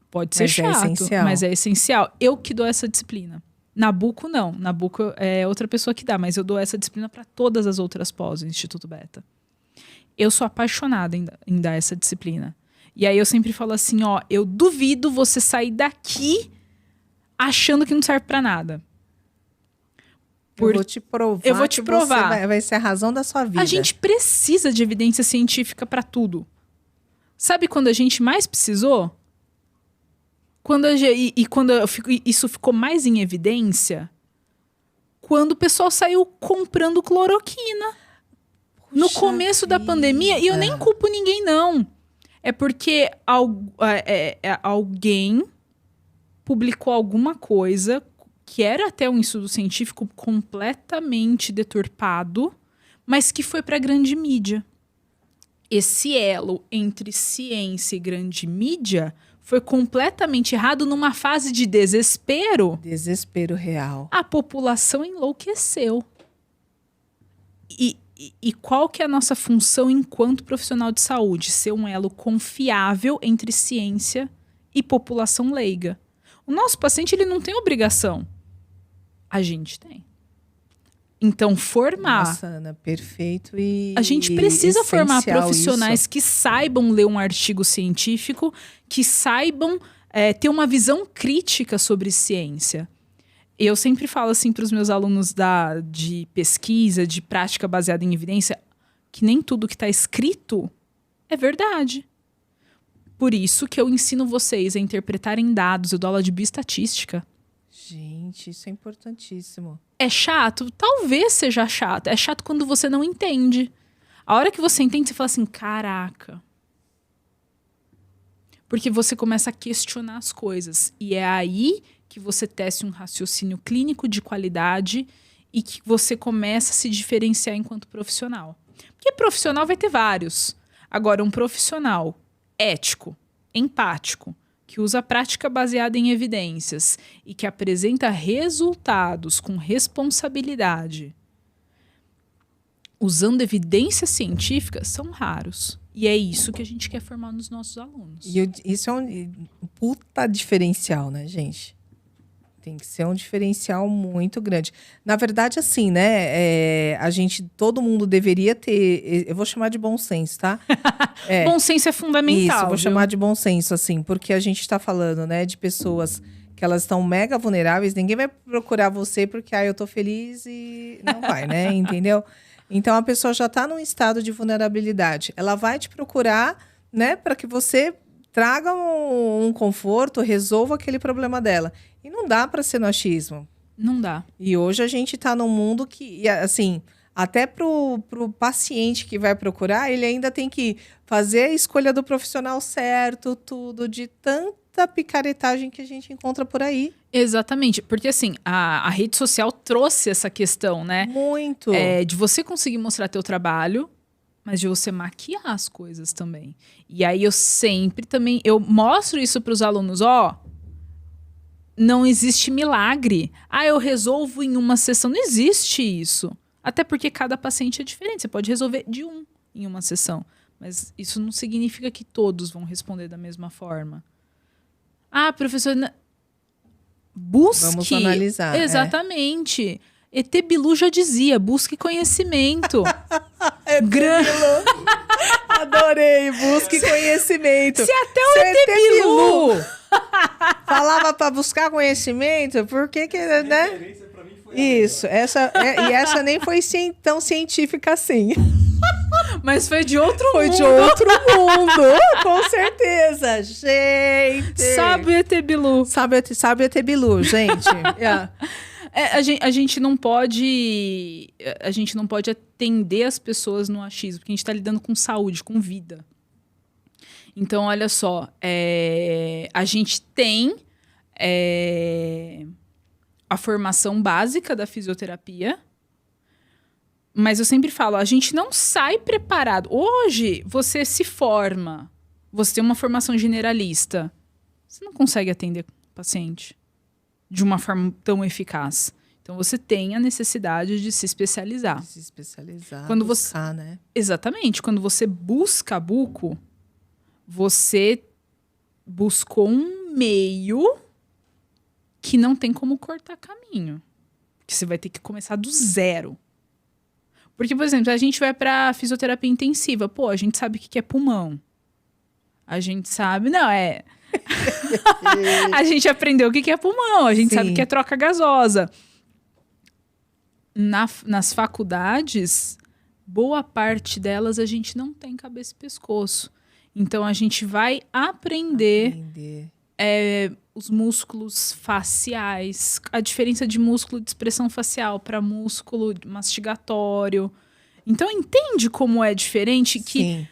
Pode ser chato, mas é essencial. Eu que dou essa disciplina. Nabuco, não. Nabuco é outra pessoa que dá, mas eu dou essa disciplina para todas as outras pós do Instituto Beta. Eu sou apaixonada em dar essa disciplina. E aí eu sempre falo assim, eu duvido você sair daqui achando que não serve para nada.
Eu vou te provar.
Eu vou te provar.
Vai ser a razão da sua vida.
A gente precisa de evidência científica para tudo. Sabe quando a gente mais precisou? Quando isso ficou mais em evidência, quando o pessoal saiu comprando cloroquina. No começo da pandemia, e eu nem culpo ninguém, não. É porque alguém, publicou alguma coisa que era até um estudo científico completamente deturpado, mas que foi para a grande mídia. Esse elo entre ciência e grande mídia foi completamente errado numa fase de desespero.
Desespero real.
A população enlouqueceu. E qual que é a nossa função enquanto profissional de saúde? Ser um elo confiável entre ciência e população leiga. O nosso paciente, ele não tem obrigação. A gente tem. Então, formar...
Nossa, Ana, perfeito e
A gente precisa formar profissionais
isso.
que saibam ler um artigo científico, que saibam ter uma visão crítica sobre ciência. Eu sempre falo assim para os meus alunos de pesquisa, de prática baseada em evidência, que nem tudo que está escrito é verdade. Por isso que eu ensino vocês a interpretarem dados. Eu dou aula de bioestatística.
Gente, isso é importantíssimo.
É chato? Talvez seja chato. É chato quando você não entende. A hora que você entende, você fala assim, caraca. Porque você começa a questionar as coisas. E é aí que você tece um raciocínio clínico de qualidade e que você começa a se diferenciar enquanto profissional. Porque profissional vai ter vários. Agora, um profissional ético, empático, que usa a prática baseada em evidências e que apresenta resultados com responsabilidade, usando evidências científicas, são raros. E é isso que a gente quer formar nos nossos alunos.
E isso é um puta diferencial, né, gente? Tem que ser um diferencial muito grande. Na verdade, assim, né? Todo mundo deveria ter. Eu vou chamar de bom senso, tá?
Bom senso é fundamental.
Isso, eu vou
viu?
chamar de bom senso, assim, porque a gente está falando, né, de pessoas que elas estão mega vulneráveis. Ninguém vai procurar você porque, eu tô feliz e não vai, né? Entendeu? Então, a pessoa já está num estado de vulnerabilidade. Ela vai te procurar, né, para que você traga um conforto, resolva aquele problema dela. E não dá para ser no achismo.
Não dá.
E hoje a gente está num mundo que, assim, até pro paciente que vai procurar, ele ainda tem que fazer a escolha do profissional certo, tudo, de tanta picaretagem que a gente encontra por aí.
Exatamente. Porque, assim, a rede social trouxe essa questão, né?
Muito.
De você conseguir mostrar teu trabalho, mas de você maquiar as coisas também. E aí eu sempre também... Eu mostro isso para os alunos, não existe milagre. Eu resolvo em uma sessão. Não existe isso. Até porque cada paciente é diferente. Você pode resolver de um em uma sessão. Mas isso não significa que todos vão responder da mesma forma. Professor... Busque.
Vamos analisar.
Exatamente. ET Bilu já dizia, busque conhecimento.
Adorei, busque conhecimento.
Se até o ET Bilu
falava para buscar conhecimento, por que, né? Isso, essa nem foi tão científica assim.
Mas foi de outro mundo.
Foi de outro mundo, com certeza, gente.
Sabe o ET Bilu.
Sabe o ET Bilu, gente.
A gente não pode atender as pessoas no achismo, porque a gente está lidando com saúde, com vida. Então, olha só, a gente tem a formação básica da fisioterapia, mas eu sempre falo, a gente não sai preparado. Hoje, você se forma, você tem uma formação generalista, você não consegue atender o paciente de uma forma tão eficaz. Então, você tem a necessidade de se especializar.
De se especializar,
quando
buscar, né?
Exatamente. Quando você busca buco, você buscou um meio que não tem como cortar caminho. Que você vai ter que começar do zero. Porque, por exemplo, a gente vai para fisioterapia intensiva. A gente sabe o que é pulmão. A gente sabe... A gente aprendeu o que é pulmão. A gente sabe o que é troca gasosa. Nas faculdades, boa parte delas a gente não tem cabeça e pescoço. Então, a gente vai aprender os músculos faciais, a diferença de músculo de expressão facial para músculo mastigatório. Então, entende como é diferente? Que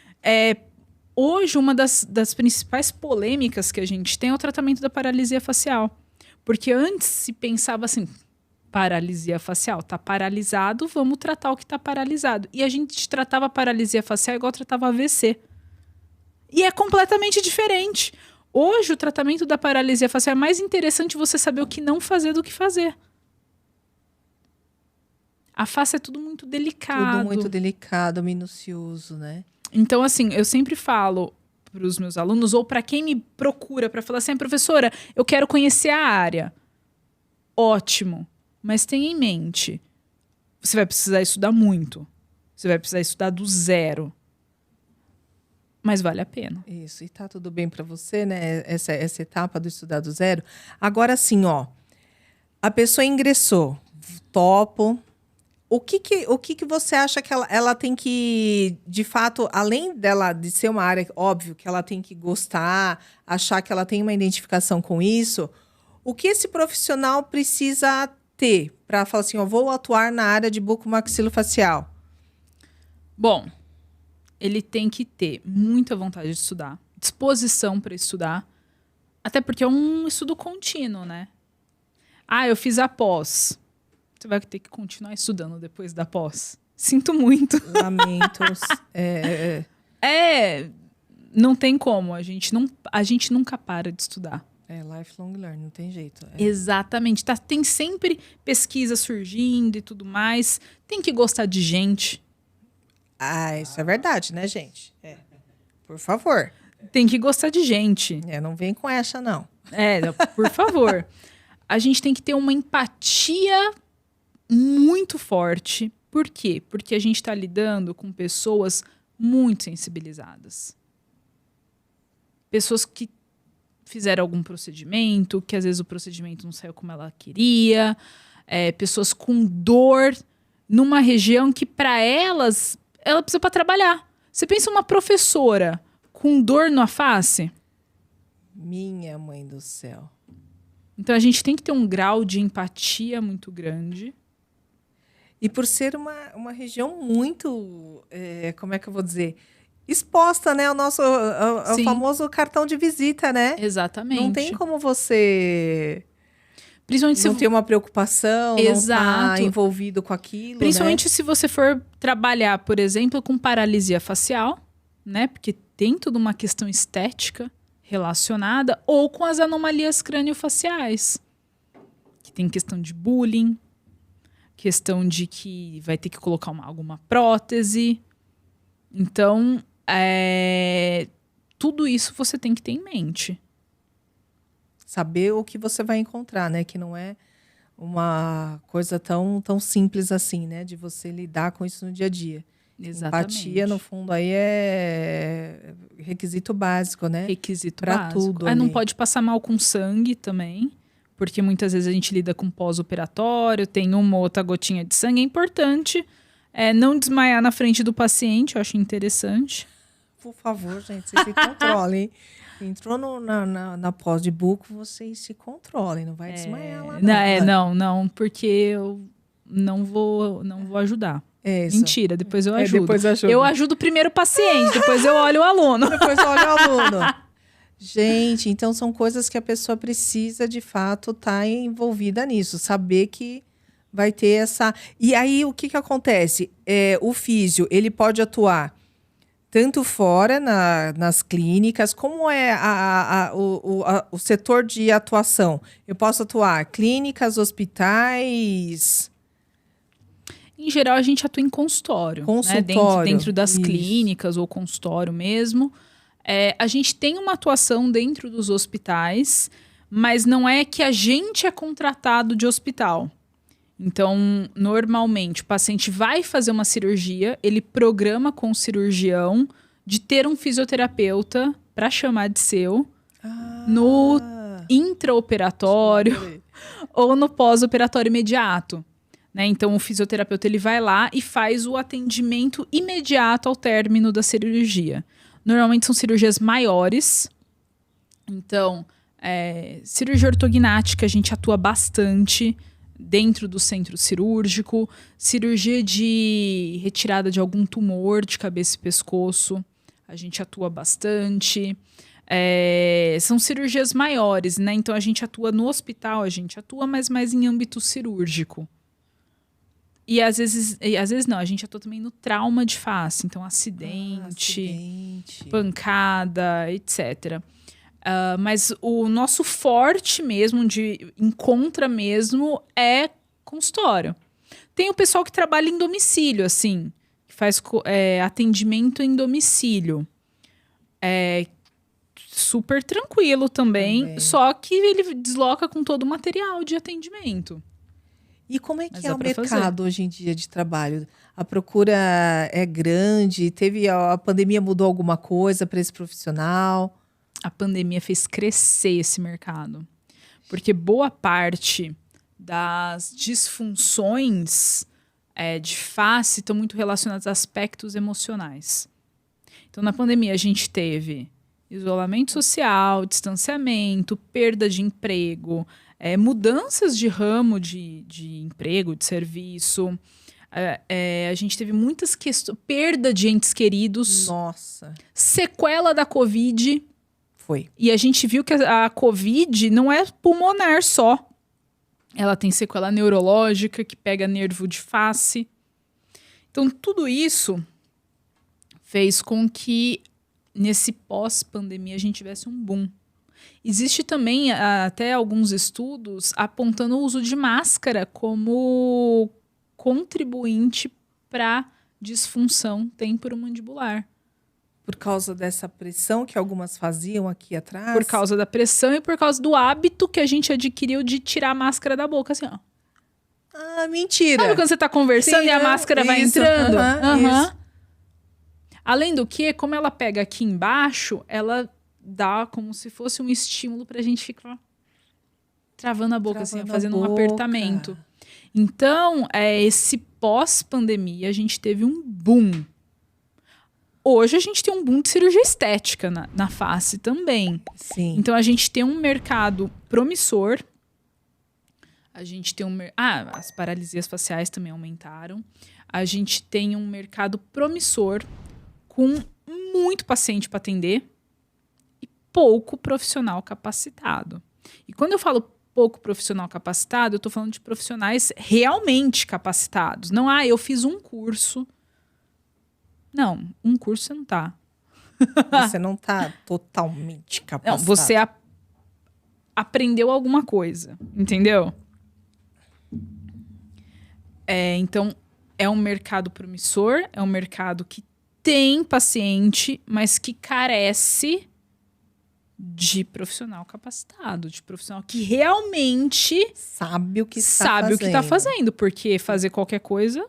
hoje, uma das principais polêmicas que a gente tem é o tratamento da paralisia facial. Porque antes se pensava assim, paralisia facial, tá paralisado, vamos tratar o que tá paralisado. E a gente tratava a paralisia facial igual tratava AVC. E é completamente diferente. Hoje, o tratamento da paralisia facial é mais interessante você saber o que não fazer do que fazer. A face é tudo muito delicado.
Tudo muito delicado, minucioso, né?
Então, assim, eu sempre falo para os meus alunos, ou para quem me procura para falar assim, professora, eu quero conhecer a área. Ótimo. Mas tenha em mente, você vai precisar estudar muito. Você vai precisar estudar do zero. Mas vale a pena.
Isso, e tá tudo bem para você, né? Essa etapa do estudar do zero. Agora sim, ó. A pessoa ingressou, topo. O que você acha que ela tem que, de fato, além dela de ser uma área, óbvio, que ela tem que gostar, achar que ela tem uma identificação com isso, o que esse profissional precisa ter para falar assim, ó, vou atuar na área de bucomaxilofacial?
Bom, ele tem que ter muita vontade de estudar, disposição para estudar, até porque é um estudo contínuo, né? Ah, eu fiz a pós. Você vai ter que continuar estudando depois da pós. Sinto muito.
Lamentos.
Não tem como. A gente nunca para de estudar.
É lifelong learning, não tem jeito.
Exatamente. Tem sempre pesquisa surgindo e tudo mais. Tem que gostar de gente.
Ah, isso é verdade, né, gente? Por favor.
Tem que gostar de gente.
Não vem com essa, não.
Por favor. A gente tem que ter uma empatia muito forte. Por quê? Porque a gente está lidando com pessoas muito sensibilizadas. Pessoas que fizeram algum procedimento, que às vezes o procedimento não saiu como ela queria. Pessoas com dor numa região que, para elas, ela precisa para trabalhar. Você pensa uma professora com dor na face?
Minha mãe do céu.
Então, a gente tem que ter um grau de empatia muito grande.
E por ser uma região muito, como é que eu vou dizer, exposta, né? Ao famoso cartão de visita, né?
Exatamente.
Não tem como você
principalmente
não ter uma preocupação,
Exato.
Não estar envolvido com aquilo,
principalmente
né?
se você for trabalhar, por exemplo, com paralisia facial, né? Porque tem toda uma questão estética relacionada, ou com as anomalias crâniofaciais, que tem questão de bullying, questão de que vai ter que colocar alguma prótese. Então, tudo isso você tem que ter em mente.
Saber o que você vai encontrar, né? Que não é uma coisa tão simples assim, né? De você lidar com isso no dia a dia.
Exatamente.
Empatia, no fundo, aí é requisito básico, né?
Requisito
pra
básico.
tudo.
Não
ali.
pode passar mal com sangue também, porque muitas vezes a gente lida com pós-operatório, tem uma ou outra gotinha de sangue. É importante não desmaiar na frente do paciente, eu acho interessante.
Por favor, gente, vocês se controlem. Entrou na pós de buco, vocês se controlem, não vai desmaiar lá, não.
Não, porque eu não vou ajudar.
Isso.
Mentira, depois eu ajudo.
Depois ajuda.
Eu ajudo primeiro o paciente, depois eu olho o aluno.
Depois eu olho o aluno. Gente, então são coisas que a pessoa precisa, de fato, estar envolvida nisso. Saber que vai ter essa... E aí, o que acontece? O físio, ele pode atuar tanto fora, nas clínicas, como é o setor de atuação? Eu posso atuar clínicas, hospitais...
Em geral, a gente atua em consultório.
Consultório.
Né? Dentro das clínicas ou consultório mesmo. A gente tem uma atuação dentro dos hospitais, mas não é que a gente é contratado de hospital. Então, normalmente, o paciente vai fazer uma cirurgia, ele programa com o cirurgião de ter um fisioterapeuta, para chamar de seu, no intraoperatório ou no pós-operatório imediato. Né? Então, o fisioterapeuta ele vai lá e faz o atendimento imediato ao término da cirurgia. Normalmente são cirurgias maiores. Então, cirurgia ortognática a gente atua bastante dentro do centro cirúrgico. Cirurgia de retirada de algum tumor de cabeça e pescoço, a gente atua bastante. São cirurgias maiores, né? Então a gente atua no hospital, mas mais em âmbito cirúrgico. E às vezes não, a gente atua também no trauma de face, então acidente. Pancada, etc. Mas o nosso forte mesmo, de encontra mesmo, é consultório. Tem o pessoal que trabalha em domicílio, assim, que faz atendimento em domicílio. Super tranquilo também, só que ele desloca com todo o material de atendimento.
E como é que é o mercado hoje em dia de trabalho? A procura é grande? A pandemia mudou alguma coisa para esse profissional?
A pandemia fez crescer esse mercado. Porque boa parte das disfunções de face estão muito relacionadas a aspectos emocionais. Então, na pandemia, a gente teve isolamento social, distanciamento, perda de emprego, mudanças de ramo de emprego, de serviço. A gente teve muitas questões, perda de entes queridos.
Nossa.
Sequela da Covid.
Foi.
E a gente viu que a Covid não é pulmonar só. Ela tem sequela neurológica, que pega nervo de face. Então, tudo isso fez com que, nesse pós-pandemia, a gente tivesse um boom. Existe também até alguns estudos apontando o uso de máscara como contribuinte para disfunção temporomandibular.
Por causa dessa pressão que algumas faziam aqui atrás?
Por causa da pressão e por causa do hábito que a gente adquiriu de tirar a máscara da boca, assim, ó.
Ah, mentira!
Sabe quando você tá conversando e a máscara vai entrando?
Isso.
Além do que, como ela pega aqui embaixo, ela dá como se fosse um estímulo pra gente ficar travando a boca, assim, fazendo um apertamento. Então, esse pós-pandemia, a gente teve um boom. Hoje a gente tem um boom de cirurgia estética na face também.
Sim.
Então a gente tem um mercado promissor. A gente tem as paralisias faciais também aumentaram. A gente tem um mercado promissor com muito paciente para atender e pouco profissional capacitado. E quando eu falo pouco profissional capacitado, eu estou falando de profissionais realmente capacitados. Não, eu fiz um curso. Não, um curso você não tá.
Você não tá totalmente capacitado.
Não, você aprendeu alguma coisa, entendeu? Então, é um mercado promissor, é um mercado que tem paciente, mas que carece de profissional capacitado, de profissional que realmente
sabe o que
está fazendo, porque fazer qualquer coisa...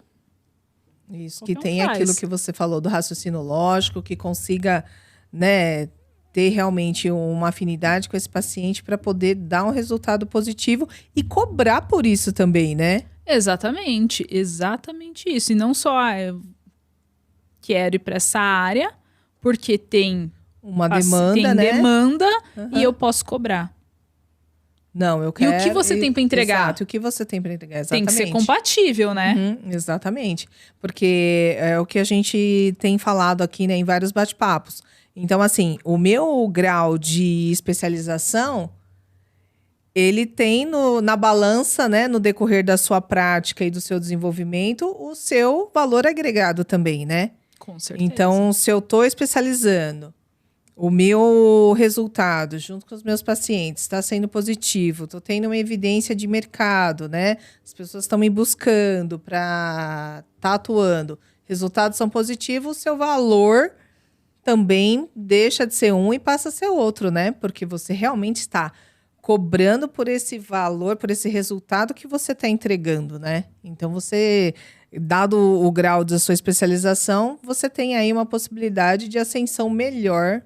Isso, que tem aquilo que você falou do raciocínio lógico, que consiga, né, ter realmente uma afinidade com esse paciente para poder dar um resultado positivo e cobrar por isso também, né?
Exatamente isso. E não só eu quero ir para essa área, porque tem
uma demanda, né?
E eu posso cobrar.
Não, eu quero...
E o que você tem para entregar?
Exato, o que você tem para entregar, exatamente.
Tem que ser compatível, né?
Exatamente. Porque é o que a gente tem falado aqui, né, em vários bate-papos. Então, assim, o meu grau de especialização, ele tem na balança, né, no decorrer da sua prática e do seu desenvolvimento, o seu valor agregado também, né?
Com certeza.
Então, se eu estou especializando, o meu resultado, junto com os meus pacientes, está sendo positivo. Estou tendo uma evidência de mercado, né? As pessoas estão me buscando para estar atuando. Resultados são positivos, o seu valor também deixa de ser um e passa a ser outro, né? Porque você realmente está cobrando por esse valor, por esse resultado que você está entregando, né? Então, você, dado o grau da sua especialização, você tem aí uma possibilidade de ascensão melhor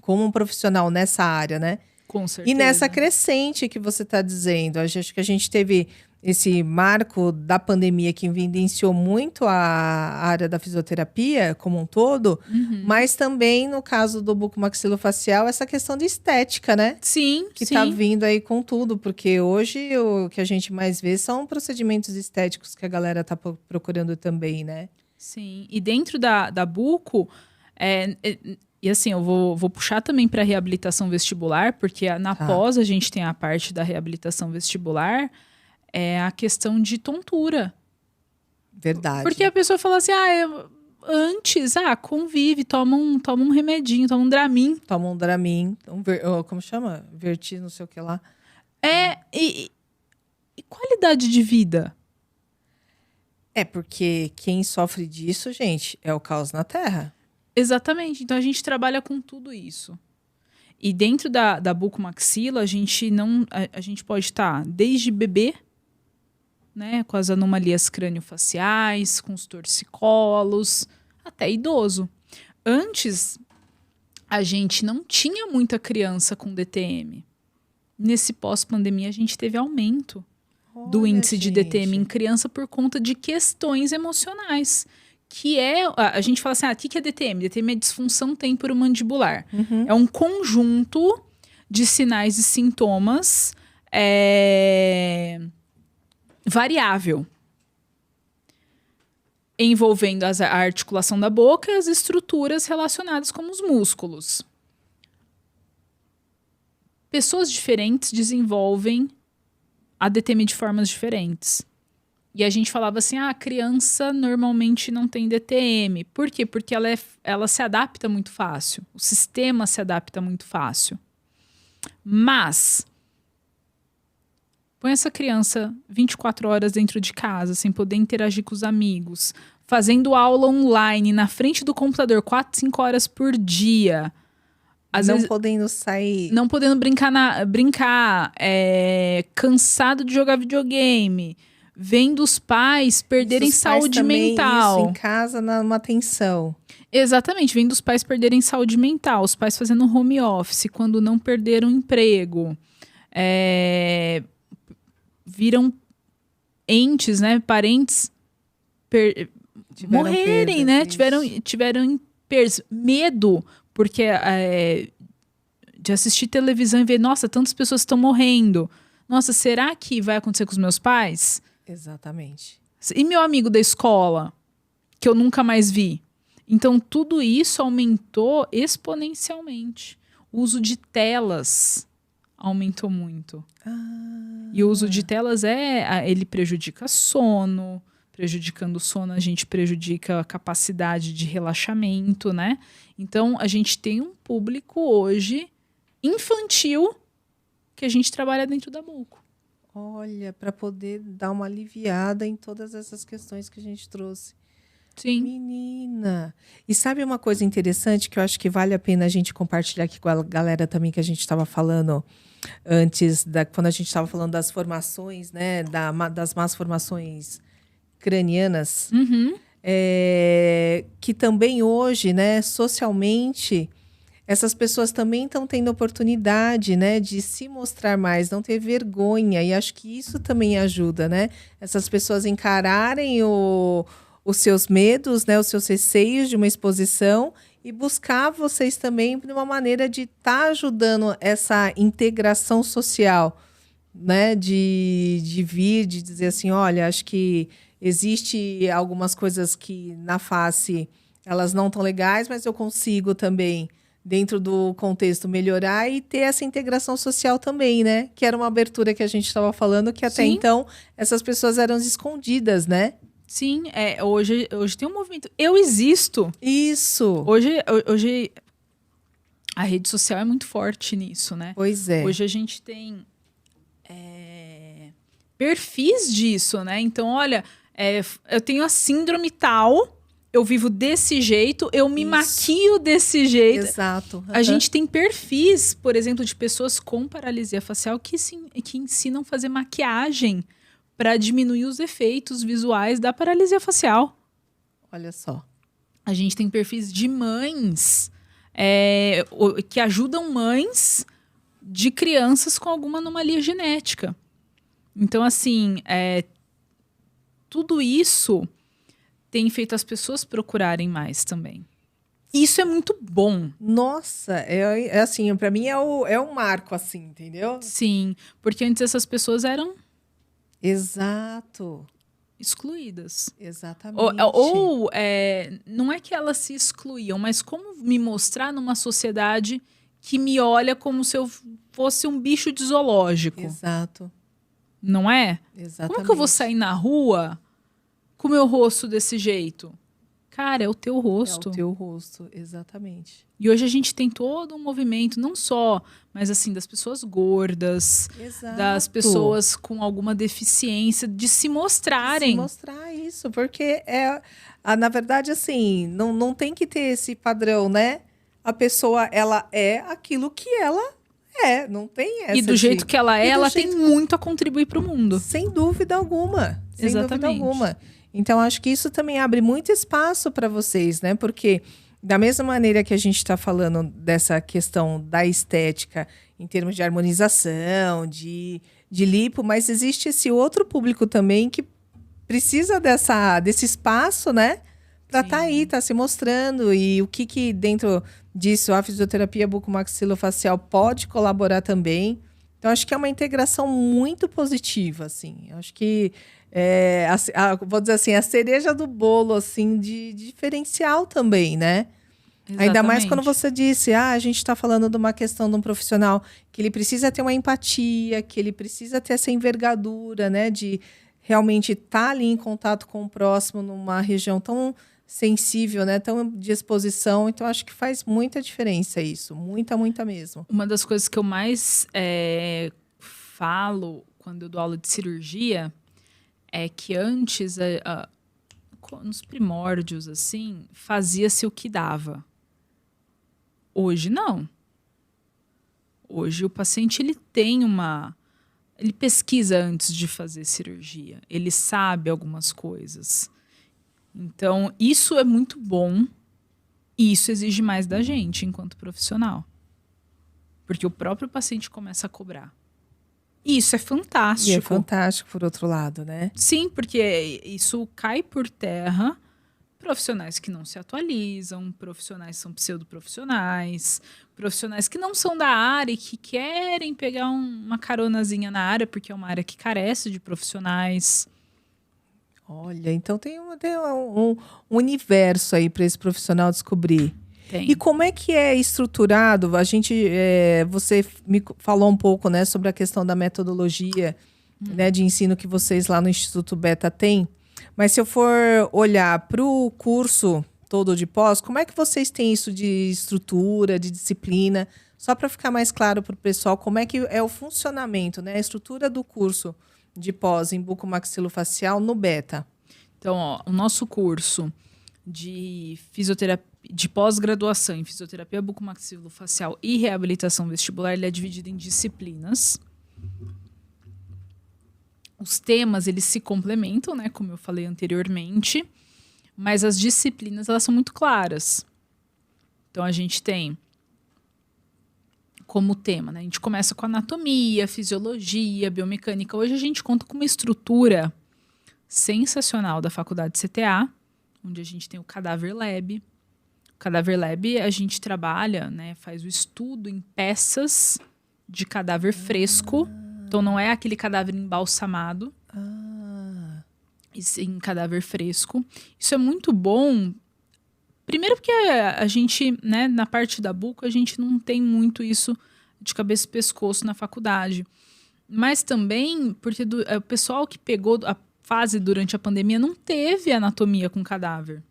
como um profissional nessa área, né?
Com certeza.
E nessa crescente que você está dizendo. Acho que a gente teve esse marco da pandemia que evidenciou muito a área da fisioterapia como um todo, mas também, no caso do bucomaxilofacial, essa questão de estética, né?
Sim,
que está vindo aí com tudo, porque hoje o que a gente mais vê são procedimentos estéticos que a galera está procurando também, né?
Sim, e dentro da buco... E assim, eu vou puxar também para reabilitação vestibular, porque na pós a gente tem a parte da reabilitação vestibular, é a questão de tontura.
Verdade.
Porque a pessoa fala assim, antes, convive, toma um remedinho, toma um Dramin.
Toma um Dramin, como chama? Vertir, não sei o que lá.
E qualidade de vida?
É porque quem sofre disso, gente, é o caos na Terra.
Exatamente. Então a gente trabalha com tudo isso. E dentro da bucomaxila, a gente pode estar desde bebê, né, com as anomalias craniofaciais, com os torcicolos, até idoso. Antes, a gente não tinha muita criança com DTM. Nesse pós-pandemia, a gente teve aumento do índice de DTM em criança por conta de questões emocionais. Que a gente fala assim, o que é DTM? DTM é disfunção temporomandibular. É um conjunto de sinais e sintomas variável, envolvendo a articulação da boca e as estruturas relacionadas como os músculos. Pessoas diferentes desenvolvem a DTM de formas diferentes. E a gente falava assim, a criança normalmente não tem DTM. Por quê? Porque ela se adapta muito fácil. O sistema se adapta muito fácil. Mas põe essa criança 24 horas dentro de casa, sem poder interagir com os amigos, fazendo aula online, na frente do computador, 4, 5 horas por dia. Às vezes,
podendo sair.
não podendo brincar, cansado de jogar videogame, vendo os pais perderem saúde mental.
Isso em casa, numa tensão.
Exatamente, vendo os pais perderem saúde mental, os pais fazendo home office, quando não perderam emprego. Viram entes, né, parentes morrerem, né? Tiveram medo, porque de assistir televisão e ver, nossa, tantas pessoas estão morrendo. Nossa, será que vai acontecer com os meus pais?
Exatamente.
E meu amigo da escola, que eu nunca mais vi? Então, tudo isso aumentou exponencialmente. O uso de telas aumentou muito. E o uso de telas ele prejudica sono. Prejudicando o sono, a gente prejudica a capacidade de relaxamento, né? Então, a gente tem um público hoje infantil que a gente trabalha dentro da buco.
Olha, para poder dar uma aliviada em todas essas questões que a gente trouxe.
Sim.
Menina! E sabe uma coisa interessante que eu acho que vale a pena a gente compartilhar aqui com a galera também, que a gente estava falando antes, quando a gente estava falando das formações, né? Das más formações cranianas, que também hoje, né, socialmente, essas pessoas também estão tendo oportunidade, né, de se mostrar mais, não ter vergonha, e acho que isso também ajuda, né, essas pessoas encararem os seus medos, né, os seus receios de uma exposição e buscar vocês também de uma maneira de estar ajudando essa integração social, né, de vir, de dizer assim, olha, acho que existe algumas coisas que na face elas não estão legais, mas eu consigo também, dentro do contexto, melhorar e ter essa integração social também, né? Que era uma abertura que a gente estava falando, que até então essas pessoas eram escondidas, né?
Sim, hoje tem um movimento. Eu existo.
Isso.
Hoje a rede social é muito forte nisso, né?
Pois é.
Hoje a gente tem perfis disso, né? Então, olha, eu tenho a síndrome tal, eu vivo desse jeito, eu me maquio desse jeito.
Exato.
A gente tem perfis, por exemplo, de pessoas com paralisia facial que ensinam a fazer maquiagem para diminuir os efeitos visuais da paralisia facial.
Olha só.
A gente tem perfis de mães que ajudam mães de crianças com alguma anomalia genética. Então, assim, tudo isso tem feito as pessoas procurarem mais também. Isso é muito bom.
Nossa, assim, para mim é um marco, assim, entendeu?
Sim, porque antes essas pessoas eram...
Exato.
excluídas.
Exatamente.
Não é que elas se excluíam, mas como me mostrar numa sociedade que me olha como se eu fosse um bicho de zoológico.
Exato.
Não é?
Exatamente.
Como que eu vou sair na rua com o meu rosto desse jeito? Cara, é o teu rosto.
É o teu rosto, exatamente.
E hoje a gente tem todo um movimento, não só, mas assim, das pessoas gordas,
Exato.
das pessoas com alguma deficiência, de se mostrarem.
Se mostrar isso, porque na verdade, assim, não tem que ter esse padrão, né? A pessoa, ela é aquilo que ela é, não tem essa.
E do jeito que ela é, ela tem muito a contribuir para o mundo.
Sem dúvida alguma. Sem
Exatamente.
dúvida alguma. Então, acho que isso também abre muito espaço para vocês, né? Porque, da mesma maneira que a gente está falando dessa questão da estética, em termos de harmonização, de lipo, mas existe esse outro público também que precisa desse espaço, né? Para estar aí, tá se mostrando. E o que dentro disso a fisioterapia bucomaxilofacial pode colaborar também. Então, acho que é uma integração muito positiva, assim. Acho que vou dizer assim, a cereja do bolo, assim, de diferencial também, né? Exatamente. Ainda mais quando você disse, a gente está falando de uma questão de um profissional que ele precisa ter uma empatia, que ele precisa ter essa envergadura, né? De realmente estar ali em contato com o próximo numa região tão sensível, né? Tão de exposição. Então, acho que faz muita diferença isso. Muita, muita mesmo.
Uma das coisas que eu mais falo quando eu dou aula de cirurgia é que antes, nos primórdios, assim, fazia-se o que dava. Hoje, não. Hoje, o paciente, ele pesquisa antes de fazer cirurgia. Ele sabe algumas coisas. Então, isso é muito bom e isso exige mais da gente, enquanto profissional. Porque o próprio paciente começa a cobrar. E isso é fantástico.
E é fantástico, por outro lado, né?
Sim, porque isso cai por terra profissionais que não se atualizam, profissionais que são pseudoprofissionais, profissionais que não são da área e que querem pegar uma caronazinha na área, porque é uma área que carece de profissionais.
Olha, então tem um universo aí para esse profissional descobrir.
Tem.
E como é que é estruturado? Você me falou um pouco, né, sobre a questão da metodologia, né, de ensino que vocês lá no Instituto Beta têm. Mas se eu for olhar para o curso todo de pós, como é que vocês têm isso de estrutura, de disciplina? Só para ficar mais claro para o pessoal, como é que é o funcionamento, né, a estrutura do curso de pós em bucomaxilofacial no Beta?
Então, o nosso curso de fisioterapia, de pós-graduação em fisioterapia bucomaxilofacial e reabilitação vestibular, ele é dividido em disciplinas. Os temas, eles se complementam, né, como eu falei anteriormente, mas as disciplinas, elas são muito claras. Então, a gente tem como tema, né, a gente começa com anatomia, fisiologia, biomecânica. Hoje a gente conta com uma estrutura sensacional da faculdade CTA, onde a gente tem o Cadáver Lab. O Cadáver Lab, a gente trabalha, né, faz o estudo em peças de cadáver fresco. Então, não é aquele cadáver embalsamado. E sim, cadáver fresco. Isso é muito bom. Primeiro porque a gente, né, na parte da buco, a gente não tem muito isso de cabeça e pescoço na faculdade. Mas também porque o pessoal que pegou a fase durante a pandemia não teve anatomia com cadáver.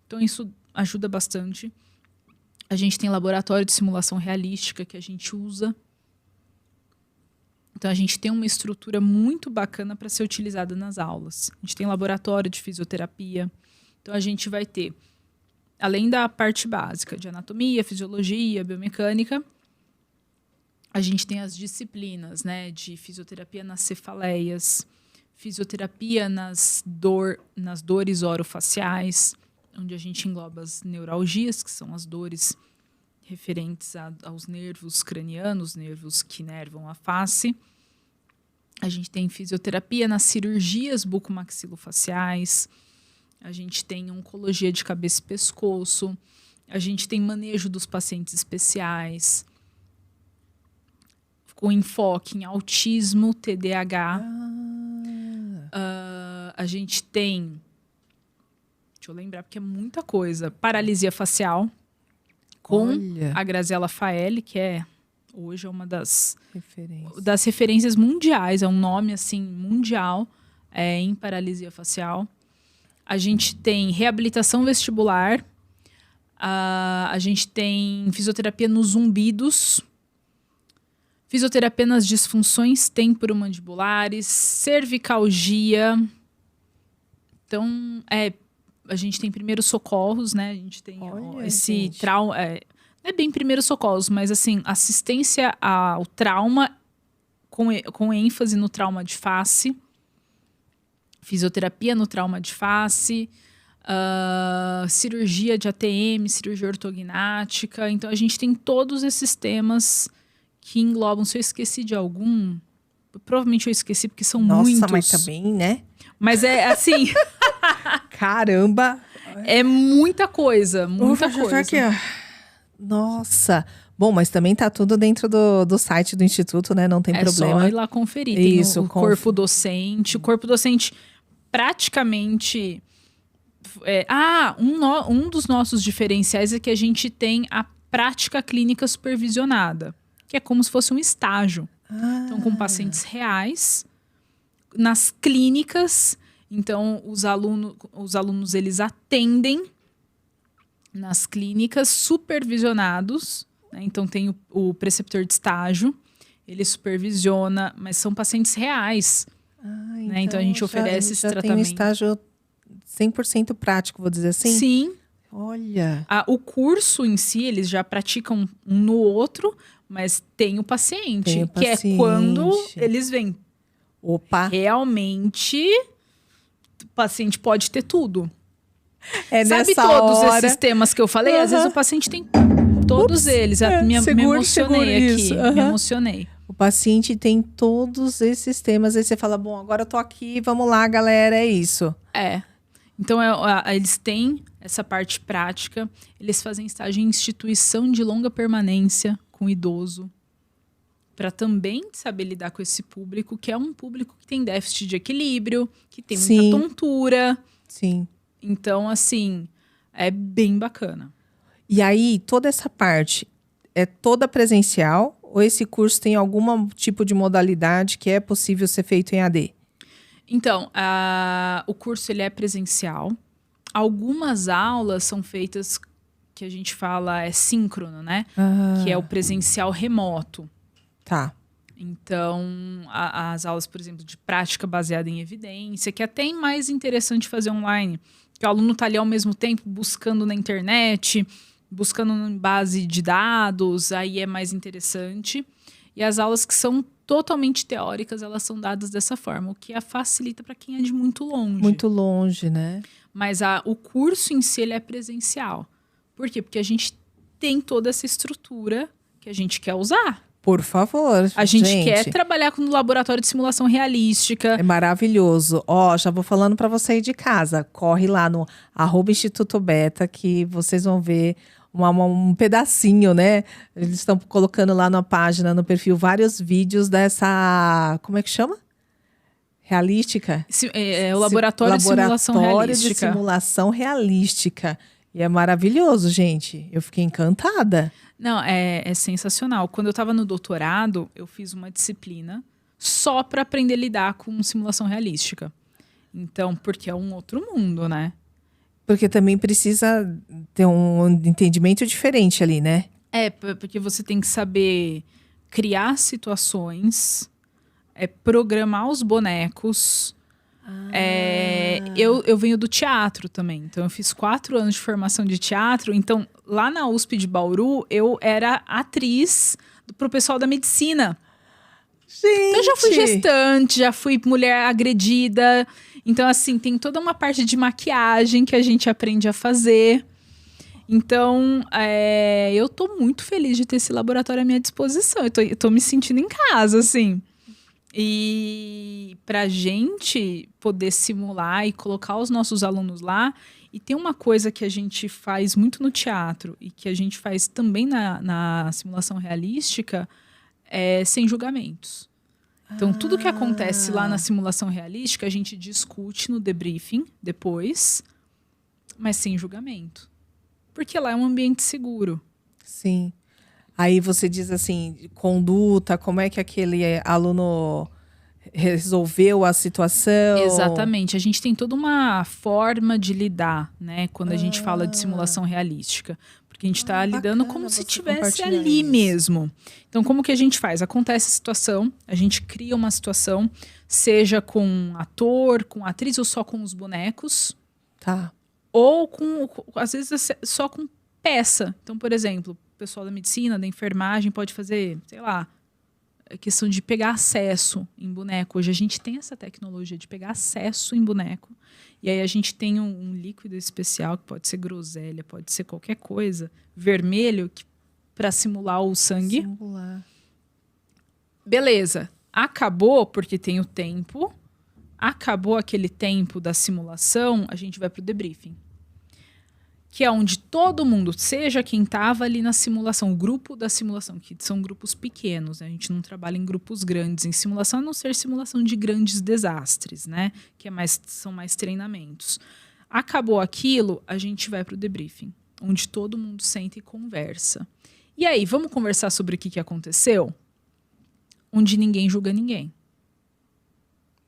Então, isso ajuda bastante. A gente tem laboratório de simulação realística que a gente usa. Então, a gente tem uma estrutura muito bacana para ser utilizada nas aulas. A gente tem laboratório de fisioterapia. Então, a gente vai ter, além da parte básica de anatomia, fisiologia, biomecânica, a gente tem as disciplinas, né, de fisioterapia nas cefaleias, fisioterapia nas dores orofaciais, onde a gente engloba as neuralgias, que são as dores referentes aos nervos cranianos, nervos que inervam a face. A gente tem fisioterapia nas cirurgias bucomaxilofaciais. A gente tem oncologia de cabeça e pescoço. A gente tem manejo dos pacientes especiais, com enfoque em autismo, TDAH. A gente tem... Deixa eu lembrar, porque é muita coisa. Paralisia facial, com a Graziella Faeli, que hoje é uma das referências mundiais. É um nome, assim, mundial em paralisia facial. A gente tem reabilitação vestibular. A gente tem fisioterapia nos zumbidos. Fisioterapia nas disfunções temporomandibulares. Cervicalgia. Então, a gente tem primeiros socorros, né? A gente tem esse trauma... não é bem primeiros socorros, mas assim, assistência ao trauma com ênfase no trauma de face. Fisioterapia no trauma de face. Cirurgia de ATM, cirurgia ortognática. Então, a gente tem todos esses temas que englobam. Se eu esqueci de algum... Provavelmente eu esqueci, porque são muitos.
Nossa, mas também, né?
Mas é assim...
Caramba!
É muita coisa, muita coisa.
Aqui, ó. Nossa! Bom, mas também tá tudo dentro do site do Instituto, né? Não tem problema.
É só ir lá conferir. Tem o corpo docente. O corpo docente praticamente... um dos nossos diferenciais é que a gente tem a prática clínica supervisionada, que é como se fosse um estágio. Então, com pacientes reais, nas clínicas... Então, os alunos eles atendem nas clínicas supervisionados, né? Então, tem o preceptor de estágio, ele supervisiona, mas são pacientes reais. Né? Então, a gente oferece esse tratamento.
Tem um estágio 100% prático, vou dizer assim?
Sim.
Olha!
O curso em si, eles já praticam um no outro, mas tem o paciente, que é quando eles vêm.
Opa!
Realmente... O paciente pode ter tudo.
Sabe
todos esses temas que eu falei? Às vezes o paciente tem todos eles. Me emocionei aqui. Me emocionei.
O paciente tem todos esses temas. Aí você fala, bom, agora eu tô aqui, vamos lá, galera, é isso.
Então, eles têm essa parte prática. Eles fazem estágio em instituição de longa permanência com idoso. Para também saber lidar com esse público, que é um público que tem déficit de equilíbrio, que tem muita tontura.
Sim.
Então, assim, é bem bacana.
E aí, toda essa parte é toda presencial? Ou esse curso tem algum tipo de modalidade que é possível ser feito em AD?
Então, o curso ele é presencial. Algumas aulas são feitas, que a gente fala, síncrono, né? Que é o presencial remoto.
Tá.
Então, as aulas, por exemplo, de prática baseada em evidência, que é até mais interessante fazer online. Que o aluno está ali ao mesmo tempo buscando na internet, buscando em base de dados, aí é mais interessante. E as aulas que são totalmente teóricas, elas são dadas dessa forma, o que a facilita para quem é de muito longe.
Muito longe, né?
Mas o curso em si ele é presencial. Por quê? Porque a gente tem toda essa estrutura que a gente quer usar.
Por favor,
a gente quer trabalhar com um laboratório de simulação realística.
É maravilhoso. Já vou falando para você aí de casa. Corre lá no @Instituto Beta que vocês vão ver um pedacinho, né? Eles estão colocando lá na página, no perfil, vários vídeos dessa... Como é que chama? Realística?
O laboratório de simulação realística.
De simulação realística. E é maravilhoso, gente. Eu fiquei encantada.
Não, é sensacional. Quando eu estava no doutorado, eu fiz uma disciplina só para aprender a lidar com simulação realística. Então, porque é um outro mundo, né?
Porque também precisa ter um entendimento diferente ali, né?
Porque você tem que saber criar situações, programar os bonecos. Eu venho do teatro também, então eu fiz 4 anos de formação de teatro. Então, lá na USP de Bauru, eu era atriz pro pessoal da medicina.
Gente!
Então, eu já fui gestante, já fui mulher agredida. Então, assim, tem toda uma parte de maquiagem que a gente aprende a fazer. Então, eu tô muito feliz de ter esse laboratório à minha disposição. Eu tô me sentindo em casa, assim. E pra gente poder simular e colocar os nossos alunos lá. E tem uma coisa que a gente faz muito no teatro e que a gente faz também na simulação realística, sem julgamentos. Então, tudo que acontece lá na simulação realística, a gente discute no debriefing depois, mas sem julgamento. Porque lá é um ambiente seguro.
Sim. Aí você diz assim, conduta, como é que aquele aluno resolveu a situação?
Exatamente. A gente tem toda uma forma de lidar, né? Quando a gente fala de simulação realística. Porque a gente está lidando como se estivesse ali mesmo. Então, como que a gente faz? Acontece a situação, a gente cria uma situação, seja com ator, com atriz ou só com os bonecos.
Tá.
Ou às vezes, só com peça. Então, por exemplo, o pessoal da medicina, da enfermagem pode fazer, sei lá, a questão de pegar acesso em boneco. Hoje a gente tem essa tecnologia de pegar acesso em boneco. E aí a gente tem um líquido especial, que pode ser groselha, pode ser qualquer coisa, vermelho, para simular o sangue.
Simular.
Beleza. Acabou, porque tem o tempo. Acabou aquele tempo da simulação, a gente vai para o debriefing. Que é onde todo mundo, seja quem estava ali na simulação, o grupo da simulação, que são grupos pequenos, né? A gente não trabalha em grupos grandes em simulação, a não ser simulação de grandes desastres, né? Que são mais treinamentos. Acabou aquilo, a gente vai para o debriefing, onde todo mundo senta e conversa. E aí, vamos conversar sobre o que aconteceu? Onde ninguém julga ninguém.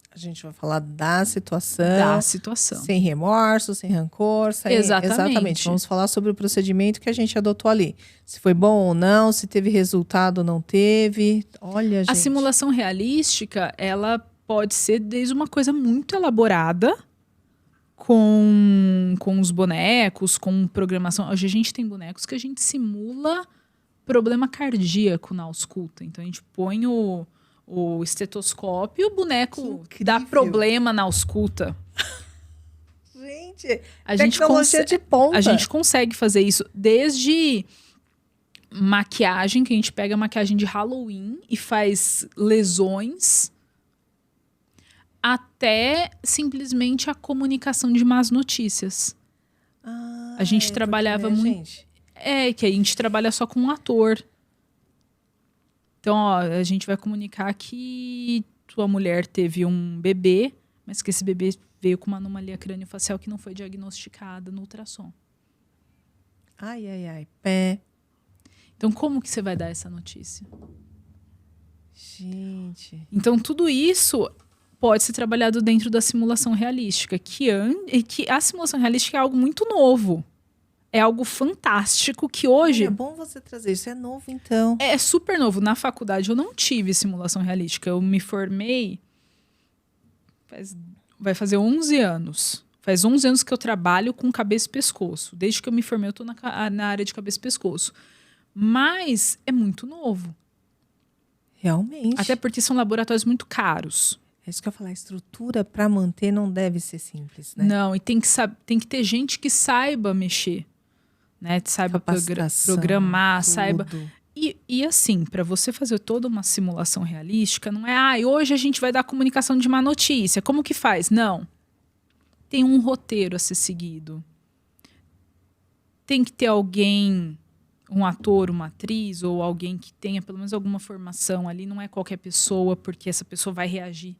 A gente vai falar da situação.
Da situação.
Sem remorso, sem rancor. Exatamente. Vamos falar sobre o procedimento que a gente adotou ali. Se foi bom ou não, se teve resultado ou não teve. Olha, gente.
A simulação realística, ela pode ser desde uma coisa muito elaborada, com os bonecos, com programação. Hoje a gente tem bonecos que a gente simula problema cardíaco na ausculta. Então a gente põe o estetoscópio e o boneco dá problema na ausculta.
Gente, tecnologia de ponta.
A gente consegue fazer isso desde maquiagem, que a gente pega a maquiagem de Halloween e faz lesões, até simplesmente a comunicação de más notícias. A gente trabalhava muito... que a gente trabalha só com um ator. Então, a gente vai comunicar que tua mulher teve um bebê, mas que esse bebê veio com uma anomalia crâniofacial que não foi diagnosticada no ultrassom.
Ai. Pé.
Então, como que você vai dar essa notícia?
Gente.
Então, tudo isso pode ser trabalhado dentro da simulação realística, que a simulação realística é algo muito novo. É algo fantástico que hoje...
É bom você trazer isso. É novo, então.
É super novo. Na faculdade eu não tive simulação realística. Eu me formei... Vai fazer 11 anos. Faz 11 anos que eu trabalho com cabeça e pescoço. Desde que eu me formei, eu estou na área de cabeça e pescoço. Mas é muito novo.
Realmente.
Até porque são laboratórios muito caros.
É isso que eu ia falar. A estrutura para manter não deve ser simples, né?
Não, e tem que ter gente que saiba mexer. Né? Saiba programar,
tudo.
saiba... E assim, para você fazer toda uma simulação realística, não é, hoje a gente vai dar comunicação de má notícia. Como que faz? Não. Tem um roteiro a ser seguido. Tem que ter alguém, um ator, uma atriz, ou alguém que tenha pelo menos alguma formação ali. Não é qualquer pessoa, porque essa pessoa vai reagir.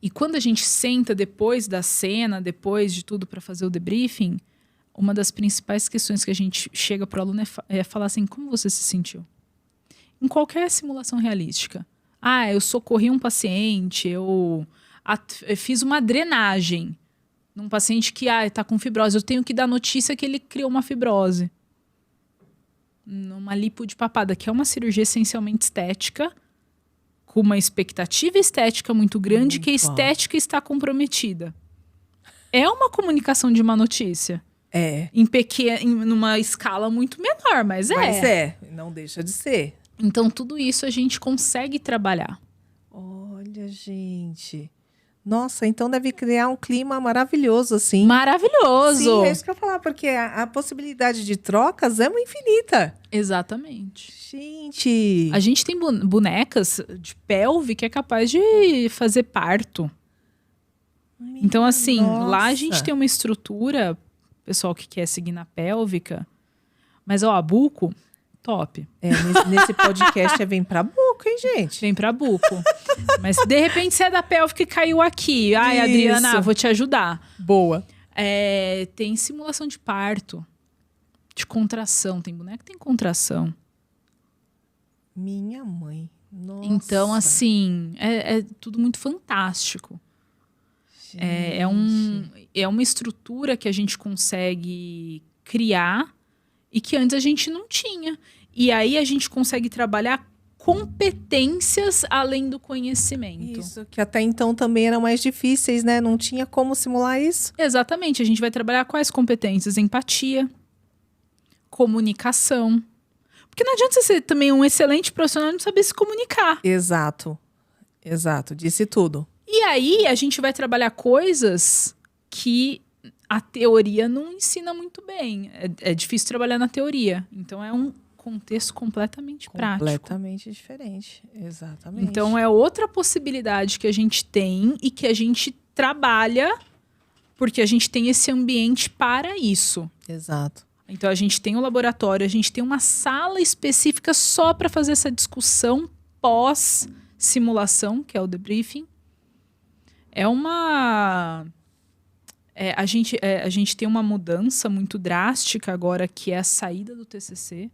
E quando a gente senta depois da cena, depois de tudo para fazer o debriefing, uma das principais questões que a gente chega para o aluno é falar assim, como você se sentiu? Em qualquer simulação realística. Eu socorri um paciente, eu fiz uma drenagem num paciente que está com fibrose. Eu tenho que dar notícia que ele criou uma fibrose. Numa lipo de papada, que é uma cirurgia essencialmente estética, com uma expectativa estética muito grande, que a estética está comprometida. É uma comunicação de má notícia. Numa escala muito menor, mas
não deixa de ser.
Então, tudo isso a gente consegue trabalhar.
Olha, gente. Nossa, então deve criar um clima maravilhoso, assim.
Maravilhoso!
Sim, é isso que eu ia falar, porque a possibilidade de trocas é uma infinita.
Exatamente.
Gente!
A gente tem bonecas de pelve que é capaz de fazer parto. Então, assim, lá a gente tem uma estrutura... Pessoal que quer seguir na pélvica. Mas, a buco, top.
Nesse podcast vem pra buco. buco, hein, gente?
Vem pra buco. Mas de repente você é da pélvica e caiu aqui. Ai,
Isso.
Adriana, vou te ajudar.
Boa.
Tem simulação de parto. De contração. Tem boneco que tem contração.
Minha mãe. Nossa.
Então, assim, é tudo muito fantástico. É uma estrutura que a gente consegue criar e que antes a gente não tinha. E aí a gente consegue trabalhar competências além do conhecimento.
Isso, que até então também eram mais difíceis, né? Não tinha como simular isso.
Exatamente. A gente vai trabalhar quais competências? Empatia, comunicação. Porque não adianta você ser também um excelente profissional e não saber se comunicar.
Exato. Exato. Disse tudo.
E aí a gente vai trabalhar coisas que a teoria não ensina muito bem. É difícil trabalhar na teoria. Então é um contexto completamente prático.
Completamente diferente. Exatamente.
Então é outra possibilidade que a gente tem e que a gente trabalha porque a gente tem esse ambiente para isso.
Exato.
Então a gente tem um laboratório, a gente tem uma sala específica só para fazer essa discussão pós-simulação, que é o debriefing. A gente tem uma mudança muito drástica agora, que é a saída do TCC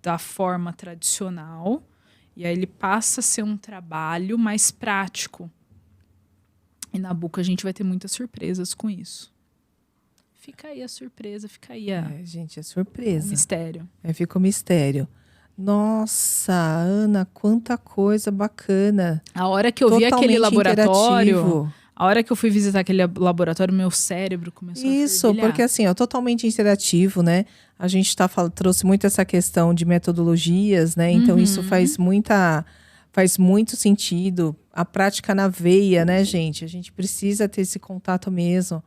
da forma tradicional, e aí ele passa a ser um trabalho mais prático. E na Buca a gente vai ter muitas surpresas com isso. Fica aí a surpresa, fica aí
gente, é
o
surpresa.
mistério.
Fica o mistério. Nossa, Ana, quanta coisa bacana.
A hora que eu vi aquele
Totalmente
laboratório,
interativo.
a hora que eu fui visitar aquele laboratório, meu cérebro começou a fervilhar.
Porque assim, totalmente interativo, né? A gente trouxe muito essa questão de metodologias, né? Então isso faz muito sentido. A prática na veia, né, gente? A gente precisa ter esse contato mesmo,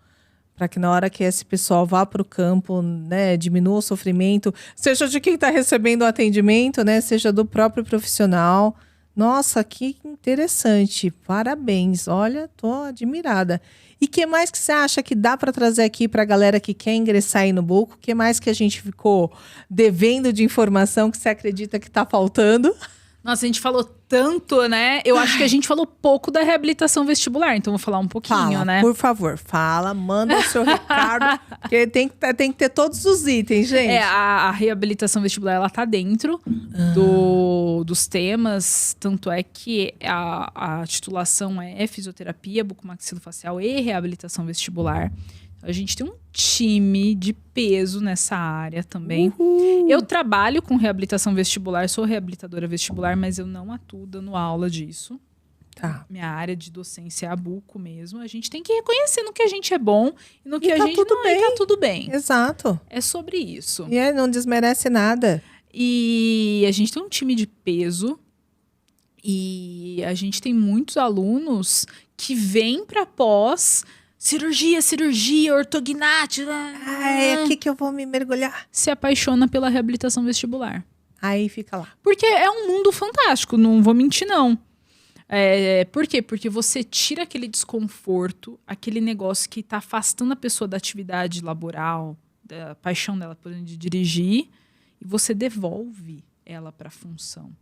para que na hora que esse pessoal vá para o campo, né, diminua o sofrimento, seja de quem está recebendo o atendimento, né, seja do próprio profissional. Nossa, que interessante. Parabéns. Olha, tô admirada. E que mais que você acha que dá para trazer aqui para a galera que quer ingressar aí no Buco? Que mais que a gente ficou devendo de informação que você acredita que está faltando?
Nossa, a gente falou tanto, né? Eu acho que a gente falou pouco da reabilitação vestibular, então vou falar um pouquinho,
Fala,
né?
por favor, fala, manda o seu recado, porque tem que ter todos os itens, gente.
A reabilitação vestibular, ela tá dentro dos temas, tanto é que a titulação é fisioterapia, bucomaxilofacial e reabilitação vestibular. A gente tem um time de peso nessa área também. Eu trabalho com reabilitação vestibular, sou reabilitadora vestibular, mas eu não atuo dando aula disso.
Tá.
Minha área de docência é a buco mesmo. A gente tem que reconhecer no que a gente é bom e no que a
tá
gente
tudo
não
bem.
E tá tudo bem.
Exato.
É sobre isso.
E não desmerece nada.
E a gente tem um time de peso e a gente tem muitos alunos que vêm para pós cirurgia, ortognate.
É aqui que eu vou me mergulhar.
Se apaixona pela reabilitação vestibular.
Aí fica lá.
Porque é um mundo fantástico, não vou mentir, não. Por quê? Porque você tira aquele desconforto, aquele negócio que tá afastando a pessoa da atividade laboral, da paixão dela por de dirigir, e você devolve ela para a função.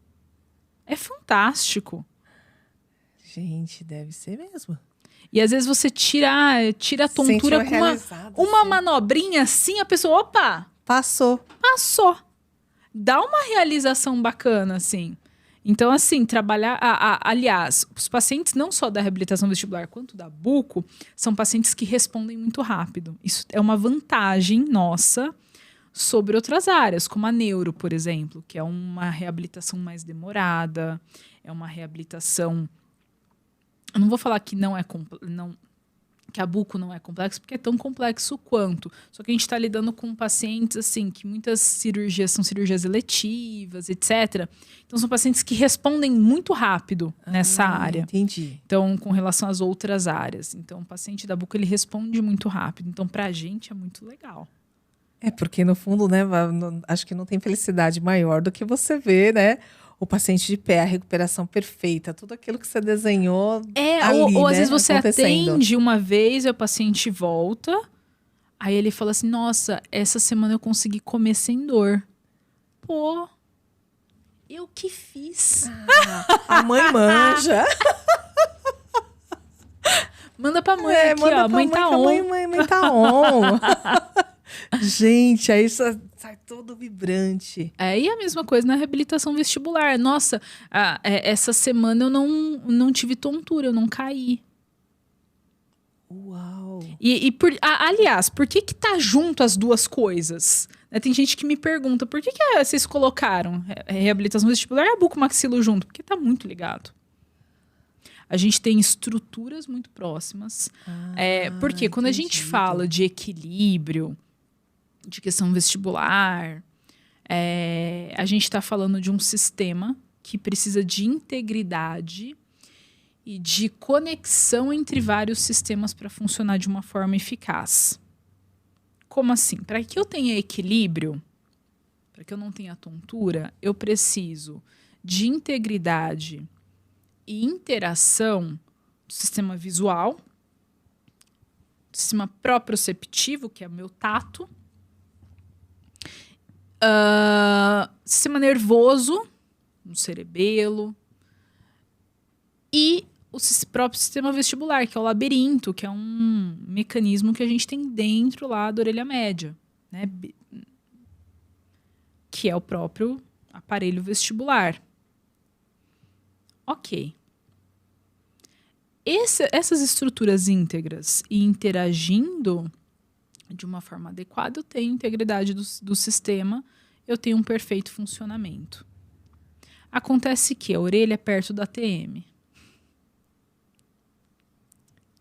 É fantástico.
Gente, deve ser mesmo.
E às vezes você tira a tontura com uma manobrinha assim, a pessoa, opa!
Passou.
Dá uma realização bacana, assim. Então, assim, trabalhar... aliás, os pacientes não só da reabilitação vestibular quanto da buco são pacientes que respondem muito rápido. Isso é uma vantagem nossa sobre outras áreas, como a neuro, por exemplo, que é uma reabilitação mais demorada, é uma reabilitação... Eu não vou falar que que a buco não é complexo, porque é tão complexo quanto. Só que a gente está lidando com pacientes, assim, que muitas cirurgias são cirurgias eletivas, etc. Então, são pacientes que respondem muito rápido nessa área.
Entendi.
Então, com relação às outras áreas. Então, o paciente da buco, ele responde muito rápido. Então, pra gente, é muito legal.
Porque no fundo, né, acho que não tem felicidade maior do que você ver, né, o paciente de pé, a recuperação perfeita, tudo aquilo que você desenhou ali,
ou às
né,
vezes você
acontecendo.
atende uma vez, aí o paciente volta, aí ele fala assim, nossa, essa semana eu consegui comer sem dor. Pô, Eu que fiz.
A mãe manja.
Manda pra mãe aqui,
manda
ó.
pra
Mãe tá on.
Mãe tá on. Gente, aí sai todo vibrante.
E a mesma coisa na reabilitação vestibular. Nossa, essa semana eu não tive tontura, eu não caí.
Uau.
Aliás, por que tá junto as duas coisas? Tem gente que me pergunta, por que vocês colocaram reabilitação vestibular e a bucomaxilo junto? Porque tá muito ligado. A gente tem estruturas muito próximas. Porque quando a gente fala de equilíbrio, de questão vestibular, a gente está falando de um sistema que precisa de integridade e de conexão entre vários sistemas para funcionar de uma forma eficaz. Como assim? Para que eu tenha equilíbrio, para que eu não tenha tontura, eu preciso de integridade e interação do sistema visual, do sistema proprioceptivo, que é o meu tato, sistema nervoso, no cerebelo, e o próprio sistema vestibular, que é o labirinto, que é um mecanismo que a gente tem dentro lá da orelha média, né? Que é o próprio aparelho vestibular. Ok. Essas estruturas íntegras e interagindo de uma forma adequada, eu tenho integridade do sistema, eu tenho um perfeito funcionamento. Acontece que a orelha é perto da TM.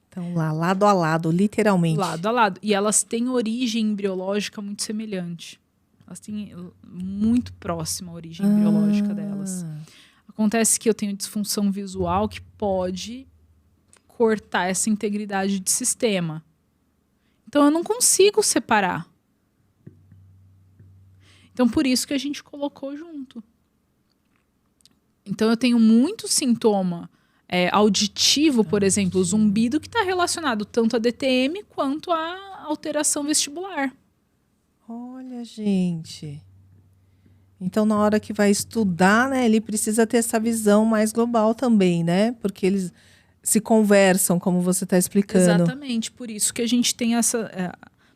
Então, lá, lado a lado, literalmente.
Lado a lado. E elas têm origem embriológica muito semelhante. Elas têm muito próxima a origem embriológica delas. Acontece que eu tenho disfunção visual que pode cortar essa integridade de sistema. Então, eu não consigo separar. Então, por isso que a gente colocou junto. Então, eu tenho muito sintoma auditivo, por exemplo, o zumbido, que está relacionado tanto à DTM quanto à alteração vestibular.
Olha, gente. Então, na hora que vai estudar, né, ele precisa ter essa visão mais global também, né? Porque eles se conversam, como você está explicando.
Exatamente, por isso que a gente tem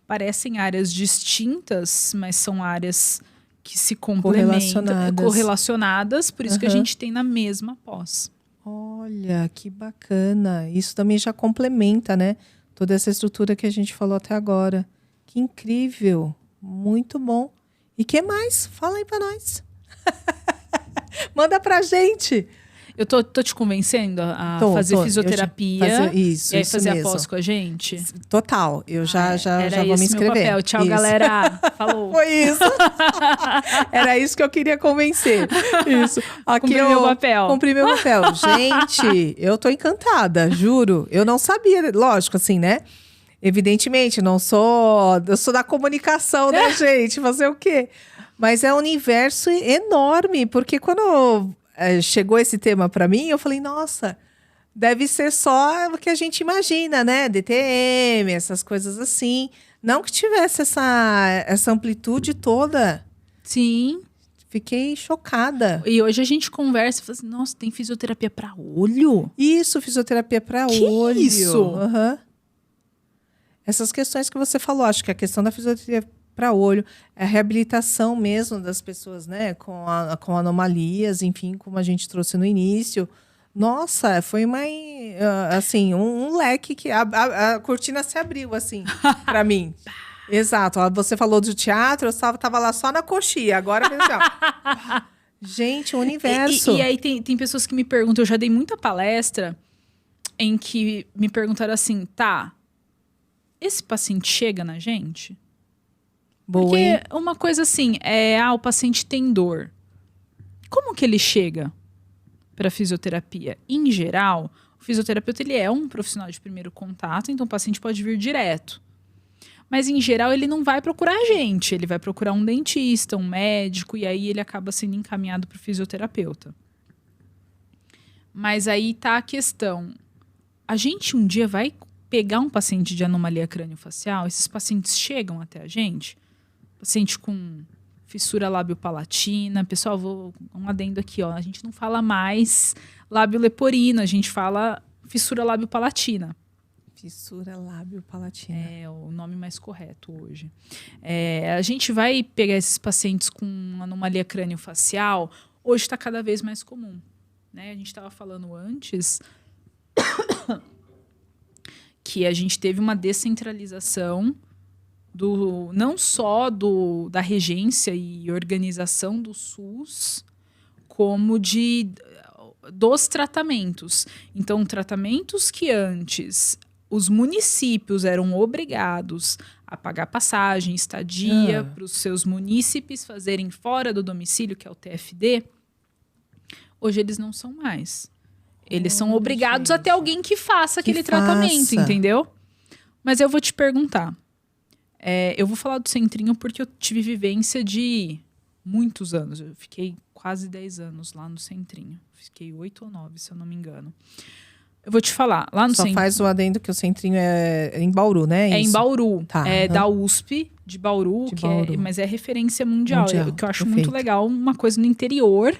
parecem áreas distintas, mas são áreas que se complementam, correlacionadas, por isso que a gente tem na mesma pós.
Olha, que bacana. Isso também já complementa, né? Toda essa estrutura que a gente falou até agora. Que incrível. Muito bom. E que mais? Fala aí pra nós. Manda pra gente.
Eu tô te convencendo a fazer fisioterapia e aí fazer a pós com a gente?
Total. Eu já vou me inscrever.
Meu papel. Tchau, galera. Falou.
Foi isso. Era isso que eu queria convencer. Isso. Aqui
cumpri meu papel.
Cumpri meu papel. Gente, eu tô encantada, juro. Eu não sabia, lógico, assim, né? Evidentemente, eu sou da comunicação, né, gente? Fazer o quê? Mas é um universo enorme, porque quando chegou esse tema para mim, eu falei, nossa, deve ser só o que a gente imagina, né? DTM, essas coisas assim. Não que tivesse essa amplitude toda.
Sim.
Fiquei chocada.
E hoje a gente conversa e fala assim, nossa, tem fisioterapia para olho?
Isso, fisioterapia para olho.
Isso?
Uhum. Essas questões que você falou, acho que a questão da fisioterapia para olho, a reabilitação mesmo das pessoas, né, com anomalias, enfim, como a gente trouxe no início. Nossa, foi assim, um leque que a cortina se abriu, assim, para mim. Exato. Você falou do teatro, eu tava lá só na coxinha, agora mesmo. Gente, o universo.
E aí tem pessoas que me perguntam, eu já dei muita palestra em que me perguntaram assim, tá, esse paciente chega na gente?
Boa,
porque
hein?
uma coisa assim, o paciente tem dor. Como que ele chega para fisioterapia? Em geral, o fisioterapeuta ele é um profissional de primeiro contato, então o paciente pode vir direto. Mas, em geral, ele não vai procurar a gente. Ele vai procurar um dentista, um médico, e aí ele acaba sendo encaminhado para o fisioterapeuta. Mas aí tá a questão. A gente um dia vai pegar um paciente de anomalia crâniofacial? Esses pacientes chegam até a gente? Paciente com fissura lábio-palatina. Pessoal, um adendo aqui, ó. A gente não fala mais lábio leporino, a gente fala fissura lábio-palatina.
Fissura lábio-palatina.
É o nome mais correto hoje. A gente vai pegar esses pacientes com anomalia crânio-facial, hoje está cada vez mais comum. Né? A gente estava falando antes que a gente teve uma descentralização não só da regência e organização do SUS, como dos tratamentos. Então, tratamentos que antes os municípios eram obrigados a pagar passagem, estadia para os seus munícipes fazerem fora do domicílio, que é o TFD, hoje eles não são mais. Eles são obrigados a ter alguém que faça aquele tratamento, entendeu? Mas eu vou te perguntar. Eu vou falar do Centrinho porque eu tive vivência de muitos anos. Eu fiquei quase 10 anos lá no Centrinho. Fiquei 8 ou 9, se eu não me engano. Eu vou te falar, lá no Centrinho...
Só faz o adendo que o Centrinho é em Bauru, né?
É
isso?
em Bauru.
Tá,
é da USP, de Bauru, mas é referência mundial. O que eu acho muito legal, uma coisa no interior.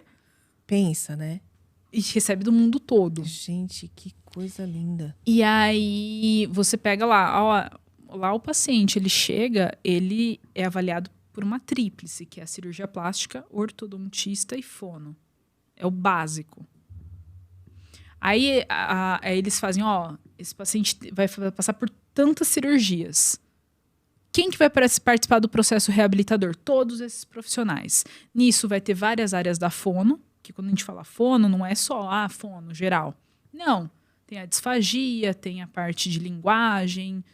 Pensa, né?
E recebe do mundo todo.
Gente, que coisa linda.
E aí, você pega lá o paciente, ele chega, ele é avaliado por uma tríplice, que é a cirurgia plástica, ortodontista e fono. É o básico. Aí eles fazem, esse paciente vai passar por tantas cirurgias. Quem que vai participar do processo reabilitador? Todos esses profissionais. Nisso vai ter várias áreas da fono, que quando a gente fala fono, não é só fono geral. Não. Tem a disfagia, tem a parte de linguagem,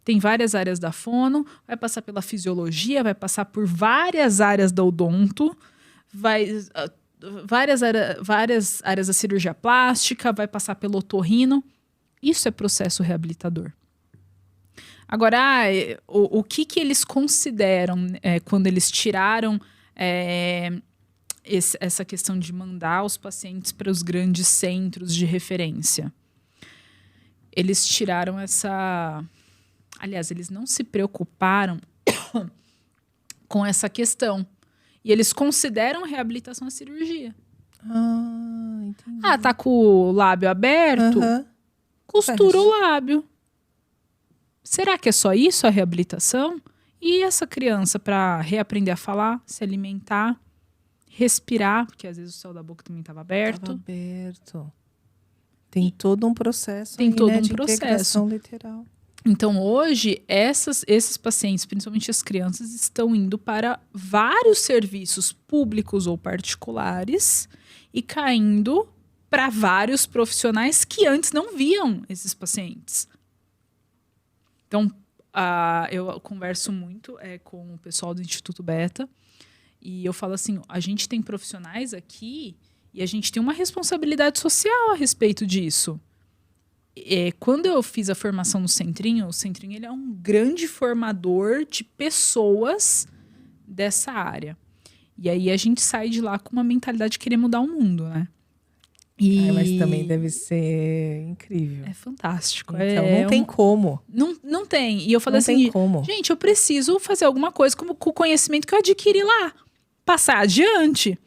tem várias áreas da fono, vai passar pela fisiologia, vai passar por várias áreas da odonto, várias áreas da cirurgia plástica, vai passar pelo otorrino. Isso é processo reabilitador. Agora, o que eles consideram quando eles tiraram essa questão de mandar os pacientes para os grandes centros de referência? Eles tiraram essa... Aliás, eles não se preocuparam com essa questão. E eles consideram reabilitação a cirurgia.
Entendi.
Tá com o lábio aberto? Costura o lábio. Será que é só isso a reabilitação? E essa criança para reaprender a falar, se alimentar, respirar, porque às vezes o céu da boca também estava aberto.
Tem todo um processo.
Tem todo um
de
processo.
Integração literal.
Então, hoje, esses pacientes, principalmente as crianças, estão indo para vários serviços públicos ou particulares e caindo para vários profissionais que antes não viam esses pacientes. Então, eu converso muito com o pessoal do Instituto Beta e eu falo assim, a gente tem profissionais aqui e a gente tem uma responsabilidade social a respeito disso. Quando eu fiz a formação no Centrinho, o Centrinho ele é um grande formador de pessoas dessa área. E aí a gente sai de lá com uma mentalidade de querer mudar o mundo, né?
Mas também deve ser incrível.
É fantástico.
Então, não tem como.
Não tem. E eu falei
não
assim,
tem como.
Gente, eu preciso fazer alguma coisa com o conhecimento que eu adquiri lá. Passar adiante.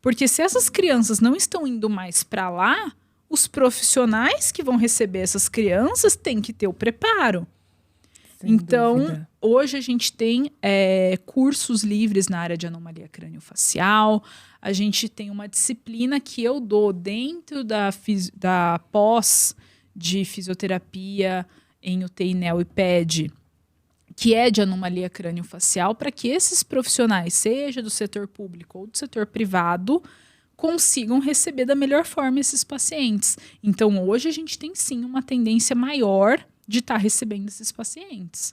Porque se essas crianças não estão indo mais para lá, os profissionais que vão receber essas crianças têm que ter o preparo. Sem dúvida. Hoje a gente tem cursos livres na área de anomalia crânio-facial. A gente tem uma disciplina que eu dou dentro da pós de fisioterapia em UTI, NEO e PED, que é de anomalia crânio-facial, para que esses profissionais, seja do setor público ou do setor privado, consigam receber da melhor forma esses pacientes. Então, hoje a gente tem sim uma tendência maior de estar recebendo esses pacientes.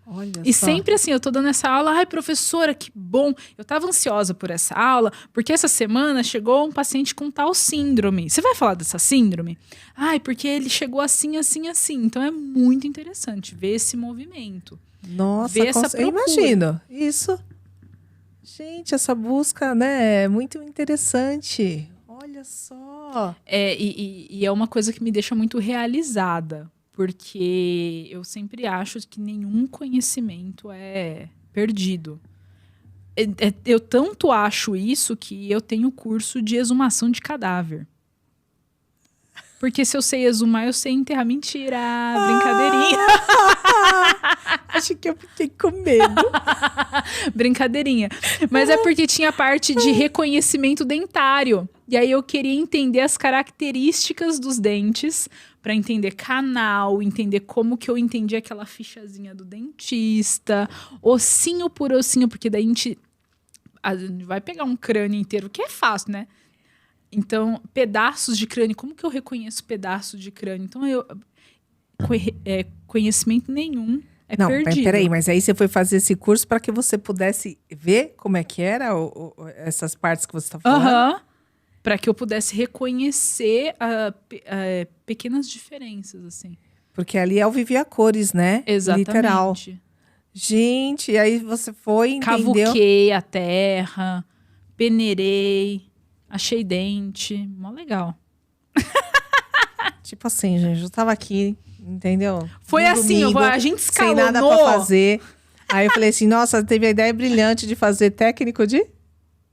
Olha
e
só.
Sempre assim, eu tô dando essa aula, ai professora, que bom. Eu tava ansiosa por essa aula, porque essa semana chegou um paciente com tal síndrome. Você vai falar dessa síndrome? Ai, porque ele chegou assim, assim, assim. Então é muito interessante ver esse movimento.
Nossa,
ver essa procura.
Eu imagino. Isso. Gente, essa busca, né, é muito interessante. Olha só.
E é uma coisa que me deixa muito realizada. Porque eu sempre acho que nenhum conhecimento é perdido. Eu tanto acho isso que eu tenho curso de exumação de cadáver. Porque se eu sei exumar, eu sei enterrar. Mentira, brincadeirinha.
Acho que eu fiquei com medo.
Brincadeirinha. Mas é porque tinha parte de reconhecimento dentário. E aí eu queria entender as características dos dentes para entender canal, entender como que eu entendi aquela fichazinha do dentista, ossinho por ossinho, porque daí a gente vai pegar um crânio inteiro, que é fácil, né? Então, pedaços de crânio, como que eu reconheço pedaço de crânio? Então, conhecimento nenhum é perdido.
Peraí, mas aí você foi fazer esse curso para que você pudesse ver como é que era essas partes que você está falando?
Para que eu pudesse reconhecer pequenas diferenças, assim.
Porque ali é o viver a cores, né?
Exatamente.
Literal. Gente, e aí você foi, entendeu?
Cavuquei a terra, peneirei, achei dente, mó legal.
Tipo assim, gente, eu tava aqui, entendeu?
Foi
No
assim,
domingo,
a gente escalonou.
sem nada pra fazer. Aí eu falei assim, nossa, teve a ideia brilhante de fazer técnico de...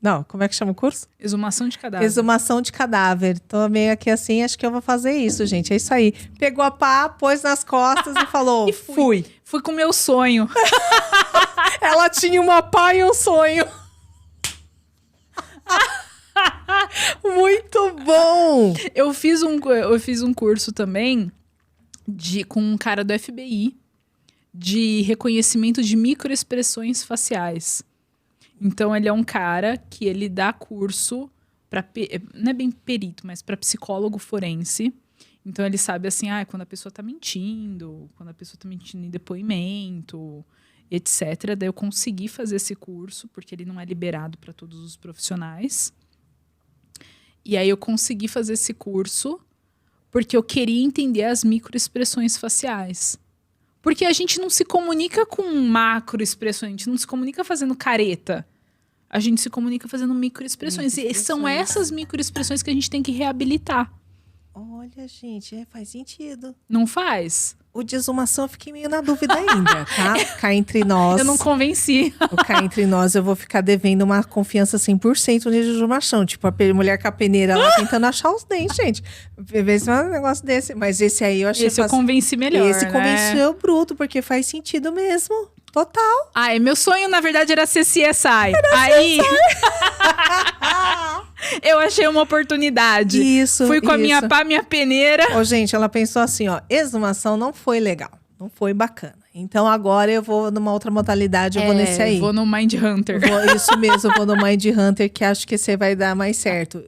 Não, como é que chama o curso?
Exumação de cadáver.
Exumação de cadáver. Tô meio aqui assim, acho que eu vou fazer isso, gente. É isso aí. Pegou a pá, pôs nas costas e falou,
E fui. Fui com o meu sonho.
Ela tinha uma pá e um sonho. Muito bom!
Eu fiz um curso também com um cara do FBI de reconhecimento de microexpressões faciais. Então, ele é um cara que ele dá curso para não é bem perito, mas para psicólogo forense. Então, ele sabe assim, quando a pessoa tá mentindo, quando a pessoa tá mentindo em depoimento, etc. Daí eu consegui fazer esse curso, porque ele não é liberado para todos os profissionais. E aí eu consegui fazer esse curso porque eu queria entender as microexpressões faciais. Porque a gente não se comunica com macroexpressões, a gente não se comunica fazendo careta. A gente se comunica fazendo microexpressões. E são essas microexpressões que a gente tem que reabilitar.
Olha, gente, faz sentido.
Não faz?
O de exumação eu fiquei meio na dúvida ainda, tá? Cá entre nós.
Eu não convenci.
O cá entre nós, eu vou ficar devendo uma confiança 100% no de exumação. Tipo, a mulher com a peneira lá tentando achar os dentes, gente. Vê se é um negócio desse. Mas esse aí eu achei...
Esse eu convenci melhor,
Esse convenceu bruto, porque faz sentido mesmo. Total.
Meu sonho, na verdade, era ser CSI. Aí... eu achei uma oportunidade.
Isso,
Fui com a minha pá, minha peneira.
Ô, gente, ela pensou assim, ó. Exumação não foi legal. Não foi bacana. Então, agora eu vou numa outra modalidade, eu vou nesse aí.
Vou no Mind Hunter.
Isso mesmo, eu vou no Mind Hunter, que acho que você vai dar mais certo.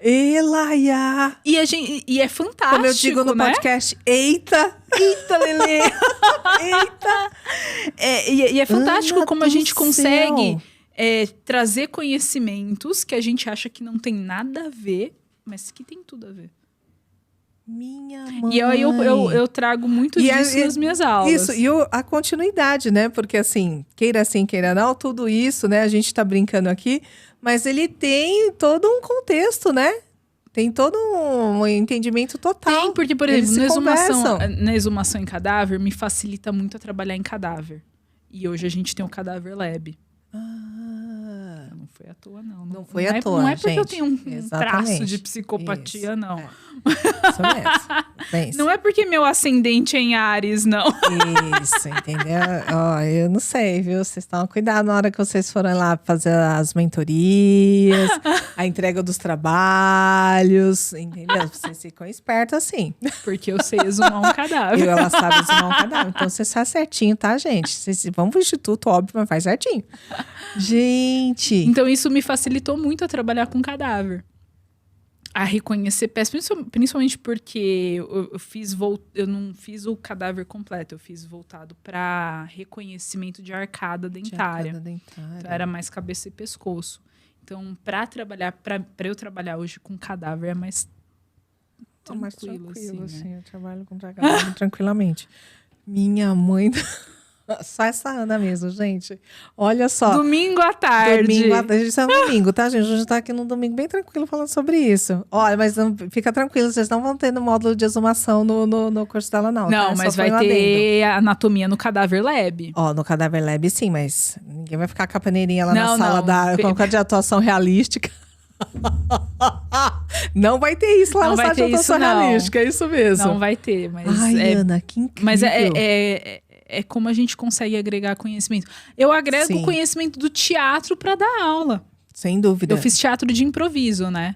Laia!
E é fantástico,
como eu digo no podcast, eita!
Eita, Lelê!
Eita!
E é fantástico
Ana
como a gente
do
consegue
céu.
trazer conhecimentos que a gente acha que não tem nada a ver, mas que tem tudo a ver.
Minha mãe!
E aí eu trago muito disso nas minhas aulas.
Isso, e a continuidade, né? Porque assim, queira sim, queira não, tudo isso, né? A gente tá brincando aqui, mas ele tem todo um contexto, né? Tem todo um entendimento total.
Tem, porque, por
Eles
exemplo,
se
na exumação em cadáver, me facilita muito a trabalhar em cadáver. E hoje a gente tem o Cadáver Lab. Não foi à toa, não.
Não foi à toa,
Não é porque
gente.
eu tenho um traço de psicopatia,
Isso.
não.
Isso mesmo. Bem,
Não é porque meu ascendente é em Áries, não.
Isso, entendeu? Ó, eu não sei, viu? Vocês tomam cuidado na hora que vocês forem lá fazer as mentorias, a entrega dos trabalhos, entendeu? Vocês ficam espertos assim.
Porque eu sei exumar um cadáver.
Ela sabe exumar um cadáver. Então você faz certinho, tá, gente? Vocês vão pro instituto, óbvio, mas faz certinho. Gente!
Então isso me facilitou muito a trabalhar com cadáver. A reconhecer peças, principalmente porque eu não fiz o cadáver completo, eu fiz voltado para reconhecimento de arcada dentária. Então, era mais cabeça e pescoço. Então, para eu trabalhar hoje com cadáver é mais tranquilo,
assim,
né?
eu trabalho com cadáver tranquilamente. Minha mãe... Só essa Ana mesmo, gente. Olha só.
Domingo à tarde.
Domingo à tarde. Isso é um domingo, tá, gente? A gente tá aqui num domingo bem tranquilo falando sobre isso. Olha, mas não, fica tranquilo, vocês não vão ter no módulo de exumação no curso dela, não.
Não,
tá?
mas
Só
vai
foi um
ter anatomia no Cadáver Lab.
Ó, no Cadáver Lab sim, mas ninguém vai ficar com a peneirinha lá
Não,
na sala
não.
com a de atuação realística. Não vai ter isso lá
Não
na
vai
sala de
ter
atuação
isso, não.
realística, é isso mesmo.
Não vai ter, mas
Ai, Ana, que incrível.
Mas é como a gente consegue agregar conhecimento. Eu agrego
Sim.
conhecimento do teatro para dar aula.
Sem dúvida.
Eu fiz teatro de improviso, né?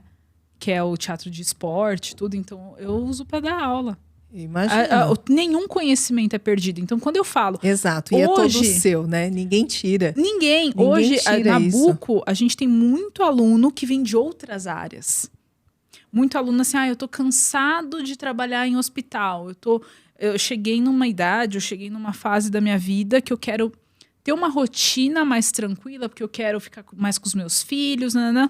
Que é o teatro de esporte, tudo. Então, eu uso para dar aula.
Imagina.
Nenhum conhecimento é perdido. Então, quando eu falo...
Exato, e é todo seu, né? Ninguém tira.
Ninguém hoje, na BUCO, a gente tem muito aluno que vem de outras áreas. Muito aluno assim, eu tô cansado de trabalhar em hospital. Eu cheguei numa idade, eu cheguei numa fase da minha vida que eu quero ter uma rotina mais tranquila, porque eu quero ficar mais com os meus filhos, nanana.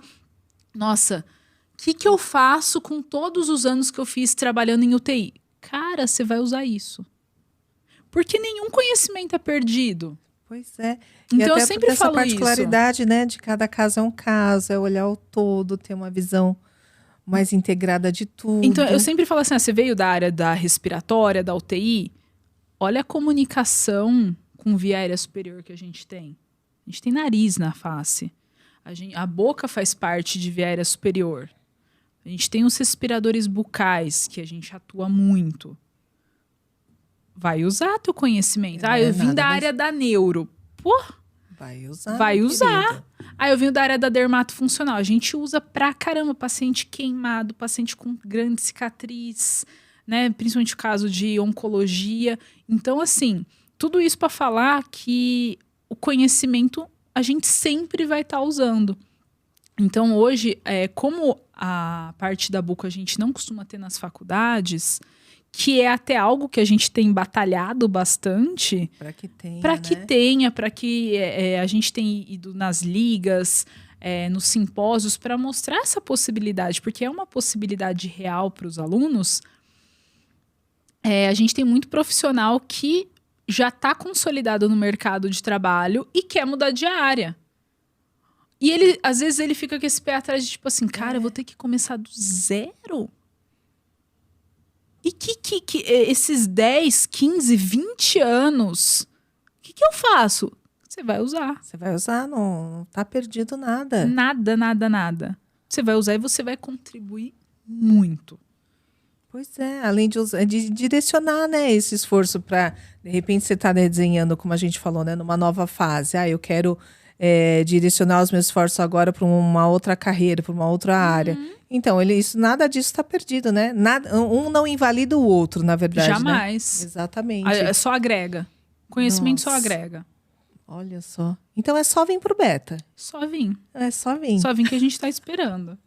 Nossa, o que eu faço com todos os anos que eu fiz trabalhando em UTI? Cara, você vai usar isso. Porque nenhum conhecimento é perdido.
Pois é.
Então,
e até
eu sempre
essa
falo
particularidade, né? De cada caso é um caso, é olhar o todo, ter uma visão mais integrada de tudo.
Então, eu sempre falo assim, você veio da área da respiratória, da UTI, olha a comunicação com via aérea superior que a gente tem. A gente tem nariz na face. A boca faz parte de via aérea superior. A gente tem os respiradores bucais, que a gente atua muito. Vai usar teu conhecimento. Eu vim da área da neuro. Pô,
vai usar.
Vai usar.
Querido.
Eu venho da área da dermatofuncional. A gente usa pra caramba paciente queimado, paciente com grande cicatriz, né? Principalmente o caso de oncologia. Então, assim, tudo isso para falar que o conhecimento a gente sempre vai estar usando. Então, hoje, como a parte da BUCO a gente não costuma ter nas faculdades, que é até algo que a gente tem batalhado bastante.
Para que tenha,
para que a gente tenha ido nas ligas, nos simpósios, para mostrar essa possibilidade, porque é uma possibilidade real para os alunos. A gente tem muito profissional que já está consolidado no mercado de trabalho e quer mudar de área. E ele, às vezes, ele fica com esse pé atrás de tipo assim, cara, eu vou ter que começar do zero? E que esses 10, 15, 20 anos, o que eu faço? Você vai usar.
Você vai usar, não tá perdido nada.
Nada. Você vai usar e você vai contribuir muito.
Pois é, além de direcionar, né, esse esforço para, de repente, você tá desenhando, como a gente falou, né, numa nova fase. Eu quero direcionar os meus esforços agora para uma outra carreira, para uma outra área. Então, nada disso está perdido, né? Um não invalida o outro, na verdade.
Jamais.
Né? Exatamente.
Só agrega. Conhecimento só agrega.
Olha só. Então é só vir pro Beta.
Só vir.
É só vir.
Só vir que a gente está esperando.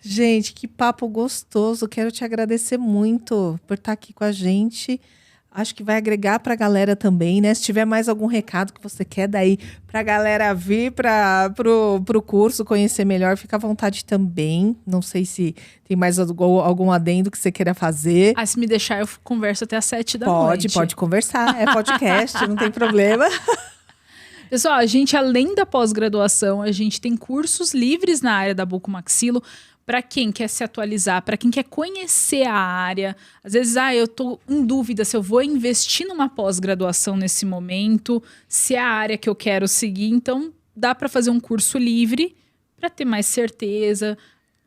Gente, que papo gostoso. Quero te agradecer muito por estar aqui com a gente. Acho que vai agregar para a galera também, né? Se tiver mais algum recado que você quer daí para a galera vir pro curso, conhecer melhor, fica à vontade também. Não sei se tem mais algum adendo que você queira fazer.
Se me deixar, eu converso até às 7 da noite.
Pode conversar. É podcast, não tem problema.
Pessoal, a gente, além da pós-graduação, a gente tem cursos livres na área da bucomaxilo para quem quer se atualizar, para quem quer conhecer a área. Às vezes, eu estou em dúvida se eu vou investir numa pós-graduação nesse momento, se é a área que eu quero seguir. Então, dá para fazer um curso livre para ter mais certeza.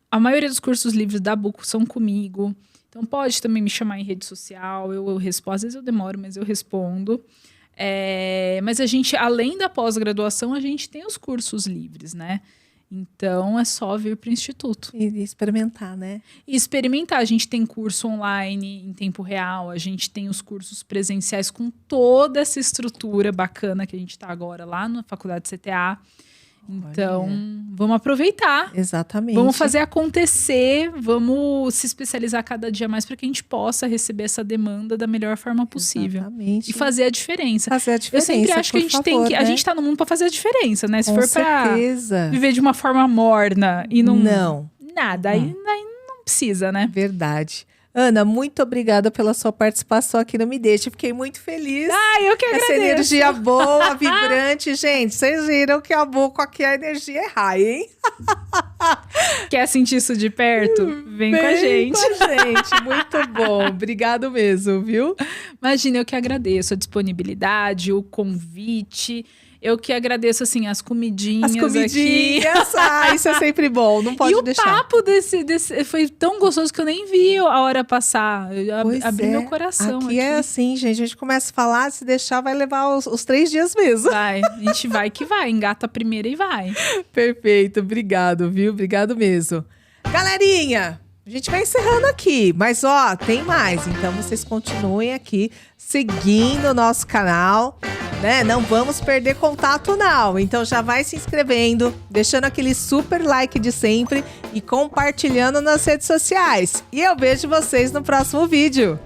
A maioria dos cursos livres da Buco são comigo. Então, pode também me chamar em rede social. Eu respondo. Às vezes eu demoro, mas eu respondo. Mas a gente, além da pós-graduação, a gente tem os cursos livres, né? Então, é só vir para o Instituto.
E experimentar, né?
E experimentar. A gente tem curso online em tempo real, a gente tem os cursos presenciais com toda essa estrutura bacana que a gente está agora lá na Faculdade CTA. Então, vamos aproveitar.
Exatamente.
Vamos fazer acontecer, vamos se especializar cada dia mais para que a gente possa receber essa demanda da melhor forma possível.
Exatamente.
E fazer a diferença.
Fazer a diferença.
Eu sempre acho que a gente tem que. A gente tá no mundo para fazer a diferença, né? Se for para viver de uma forma morna e não.
Não.
Nada. Aí não precisa, né?
Verdade. Ana, muito obrigada pela sua participação aqui no Me Deixa. Fiquei muito feliz.
Eu que agradeço.
Essa energia boa, vibrante. Gente, vocês viram que a boca aqui, a energia é high, hein?
Quer sentir isso de perto? Vem com a gente.
Vem com a gente. Muito bom. Obrigado mesmo, viu?
Imagina, eu que agradeço a disponibilidade, o convite. Eu que agradeço, assim, as comidinhas aqui.
Isso é sempre bom, não pode deixar.
E o papo desse foi tão gostoso que eu nem vi a hora passar. Eu abri meu coração aqui.
Aqui é assim, gente, a gente começa a falar, se deixar vai levar os 3 dias mesmo.
Vai, a gente vai que vai, engata a primeira e vai.
Perfeito, obrigado, viu? Obrigado mesmo. Galerinha, a gente vai encerrando aqui, mas ó, tem mais. Então vocês continuem aqui seguindo o nosso canal, né? Não vamos perder contato não. Então já vai se inscrevendo, deixando aquele super like de sempre e compartilhando nas redes sociais. E eu vejo vocês no próximo vídeo.